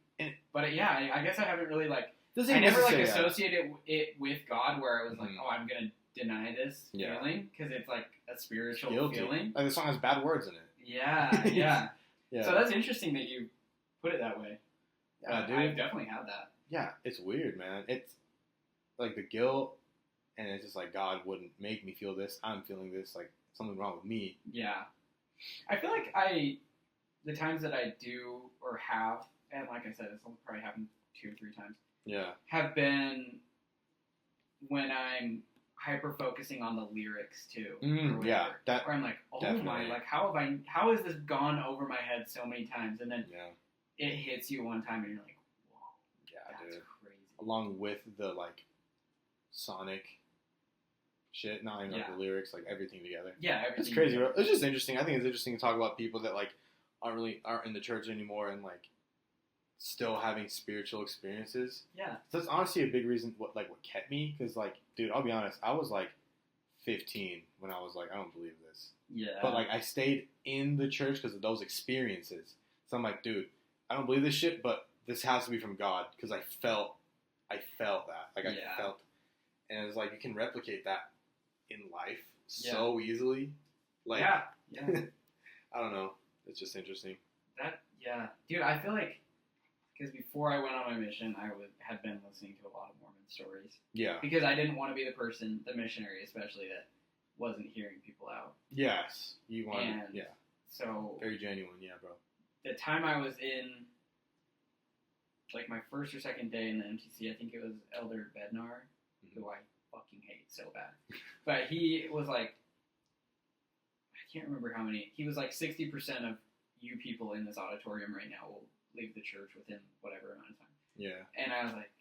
B: But I guess I haven't really like.
A: Doesn't
B: I never like associated it with God where I was like, oh, I'm gonna deny this feeling because it's like a spiritual feeling.
A: Like the song has bad words in it.
B: Yeah, yeah.
A: Yeah.
B: So that's interesting that you put it that way.
A: Yeah, dude.
B: I've definitely had that.
A: Yeah, it's weird, man. It's like the guilt, and it's just like God wouldn't make me feel this. I'm feeling this. Like something wrong with me.
B: Yeah, I feel like the times that I do or have, and like I said, it's probably happened 2 or 3 times.
A: Yeah,
B: have been when I'm hyper focusing on the lyrics too.
A: Yeah, that.
B: Or I'm like, oh
A: definitely.
B: my, like how has this gone over my head so many times, and then it hits you one time, and you're like, whoa, that's crazy.
A: Along with the like sonic shit, not even like the lyrics, like everything together.
B: Yeah, everything.
A: It's crazy. Bro. It's just interesting. I think it's interesting to talk about people that like aren't in the church anymore and like still having spiritual experiences.
B: Yeah.
A: So that's honestly a big reason what kept me, because like, dude, I'll be honest, I was like 15 when I was like, I don't believe this. Yeah. But like I stayed in the church because of those experiences. So I'm like, dude, I don't believe this shit, but this has to be from God because I felt that. Like I felt, and it's like you can replicate that in life so easily. Like, yeah. I don't know. It's just interesting.
B: Dude, I feel like because before I went on my mission, I had been listening to a lot of Mormon stories. Yeah. Because I didn't want to be the person, the missionary especially, that wasn't hearing people out.
A: Yes. You want.
B: So
A: very genuine, bro.
B: The time I was in, like my first or second day in the MTC, I think it was Elder Bednar, who I fucking hate so bad. But he was like, I can't remember how many. He was like 60% of you people in this auditorium right now will leave the church within whatever amount of time. Yeah. And I was like,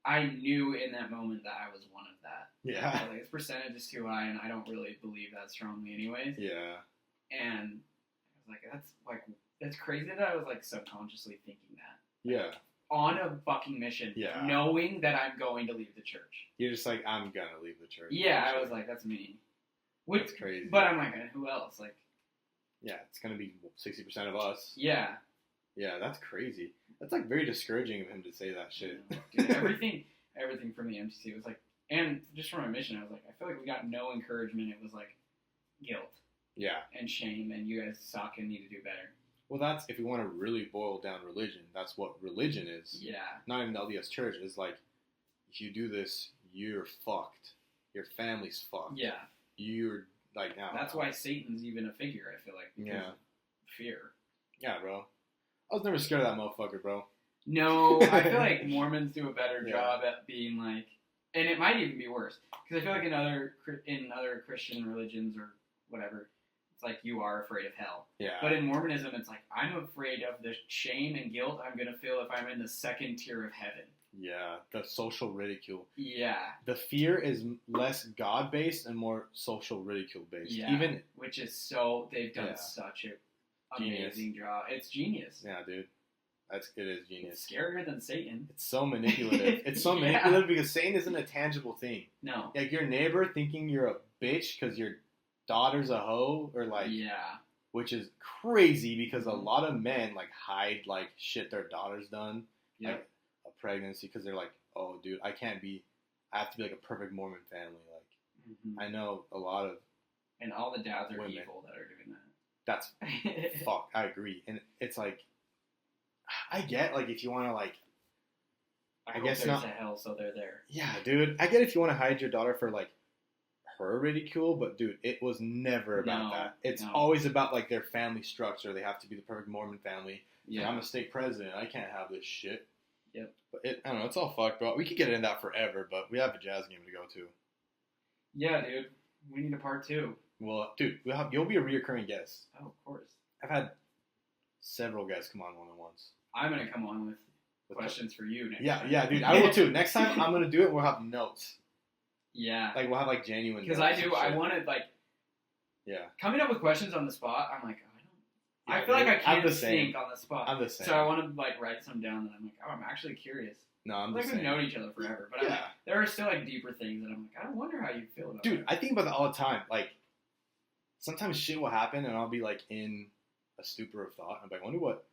B: I knew in that moment that I was one of that. Yeah. I was like, this percentage is too high, and I don't really believe that strongly anyways. Yeah. And I was like, that's crazy that I was like subconsciously thinking that. Yeah. On a fucking mission, knowing that I'm going to leave the church.
A: You're just like, I'm gonna leave the church.
B: Yeah, I was like, that's me.
A: That's crazy.
B: But I'm like, who else? Like,
A: yeah, it's gonna be 60% of us. Yeah. Yeah, that's crazy. That's like very discouraging of him to say that shit.
B: Dude, everything from the MTC was like, and just from my mission, I was like, I feel like we got no encouragement. It was like guilt. Yeah. And shame, and you guys suck and need to do better.
A: Well, that's, if you want to really boil down religion, that's what religion is. Yeah. Not even the LDS church. It's like, if you do this, you're fucked. Your family's fucked. Yeah. You're like, now.
B: That's why Satan's even a figure, I feel like. Because of fear.
A: Yeah, bro. I was never scared of that motherfucker, bro.
B: No, I feel like Mormons do a better job at being like, and it might even be worse, because I feel like in other Christian religions or whatever, it's like you are afraid of hell. Yeah. But in Mormonism, it's like I'm afraid of the shame and guilt I'm gonna feel if I'm in the second tier of heaven.
A: Yeah, the social ridicule. Yeah. The fear is less God-based and more social ridicule-based.
B: Yeah. Which is they've done such a amazing job. It's genius.
A: Yeah, dude. It is genius.
B: It's scarier than Satan.
A: It's so manipulative. It's so manipulative because Satan isn't a tangible thing. No. Like your neighbor thinking you're a bitch because your daughter's a hoe, or like, which is crazy because a lot of men like hide like shit their daughter's done, like a pregnancy, because they're like, oh, dude, I have to be like a perfect Mormon family. Like, I know a lot of,
B: and all the dads are evil that are doing that.
A: That's fuck. I agree, and it's like, I get like if you want to like,
B: I guess there's a hell, so they're there.
A: Yeah, dude. I get if you want to hide your daughter for like her ridicule, but dude, it was never about that. It's always about like their family structure. They have to be the perfect Mormon family. Yeah, like, I'm a state president. I can't have this shit. Yep. But I don't know. It's all fucked, bro. We could get into that forever, but we have a jazz game to go to.
B: Yeah, dude. We need a part 2.
A: Well, dude, you'll be a reoccurring guest.
B: Oh, of course.
A: I've had several guests come on one-on-ones.
B: I'm gonna come on with questions for you next time.
A: Yeah, dude. I will too. Next time I'm gonna do it. We'll have notes. Yeah. Like we'll have like genuine.
B: Because I wanted like. Yeah. Coming up with questions on the spot, I'm like, I feel like I can't think on the spot.
A: I'm the same.
B: So I want to like write some down that I'm like, I'm actually curious.
A: No, I'm
B: like
A: just
B: we've
A: saying.
B: known each other forever, but
A: Yeah.
B: there are still like deeper things that I'm like, I wonder how you feel about.
A: Dude,
B: that.
A: I think about that all the time. Like, sometimes shit will happen, and I'll be like in a stupor of thought. I'm like, I wonder what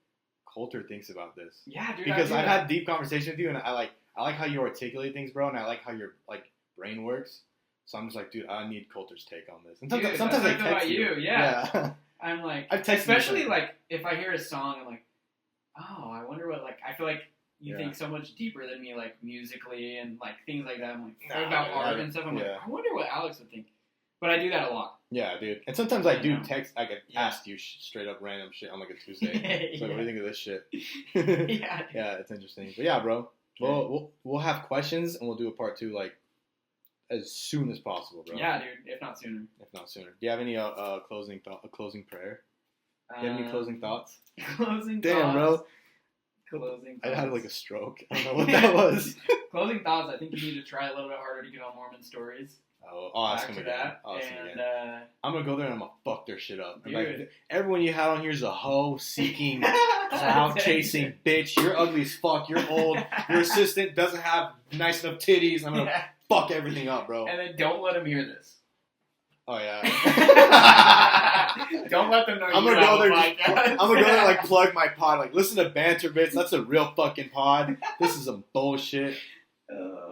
A: Colter thinks about this.
B: Yeah, dude.
A: Because I've had deep conversations with you, and I like how you articulate things, bro, and I like how your like brain works. So I'm just like, dude, I need Colter's take on this. And sometimes I text
B: about
A: you.
B: Yeah. I'm like,
A: I've texted
B: especially
A: you.
B: like if I hear a song, I'm like, oh, I wonder what like. I feel like you think so much deeper than me, like musically and like things like that. I'm like about art and stuff. I'm like, I wonder what Alex would think. But I do that a lot.
A: Yeah, dude. And sometimes I do text. I can ask you straight up random shit on like a Tuesday. So what do you think of this shit? Yeah, it's interesting. But yeah, bro. We'll have questions and we'll do a part 2 like as soon as possible, bro.
B: Yeah, dude. If not sooner.
A: Do you have any closing prayer? Do you have any closing thoughts?
B: Closing
A: Damn,
B: thoughts.
A: bro.
B: Closing thoughts.
A: I had like a stroke. I don't know what that was.
B: Closing thoughts. I think you need to try a little bit harder to get on Mormon stories.
A: I'll ask him again. I'm gonna go there and I'm gonna fuck their shit up. Like, everyone you had on here is a hoe seeking, clout chasing bitch. You're ugly as fuck. You're old. Your assistant doesn't have nice enough titties. I'm gonna fuck everything up, bro.
B: And then don't let them hear this.
A: Oh yeah.
B: Don't let them know.
A: I'm gonna go there. I'm gonna go there and like plug my pod. Like, listen to Banter Bits. That's a real fucking pod. This is some bullshit.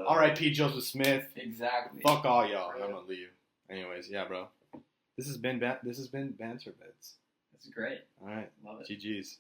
A: R.I.P. Joseph Smith.
B: Exactly.
A: Fuck all y'all. I'm gonna leave. Anyways, yeah, bro. This has been Banter Bits.
B: That's great.
A: All right.
B: Love it.
A: GG's.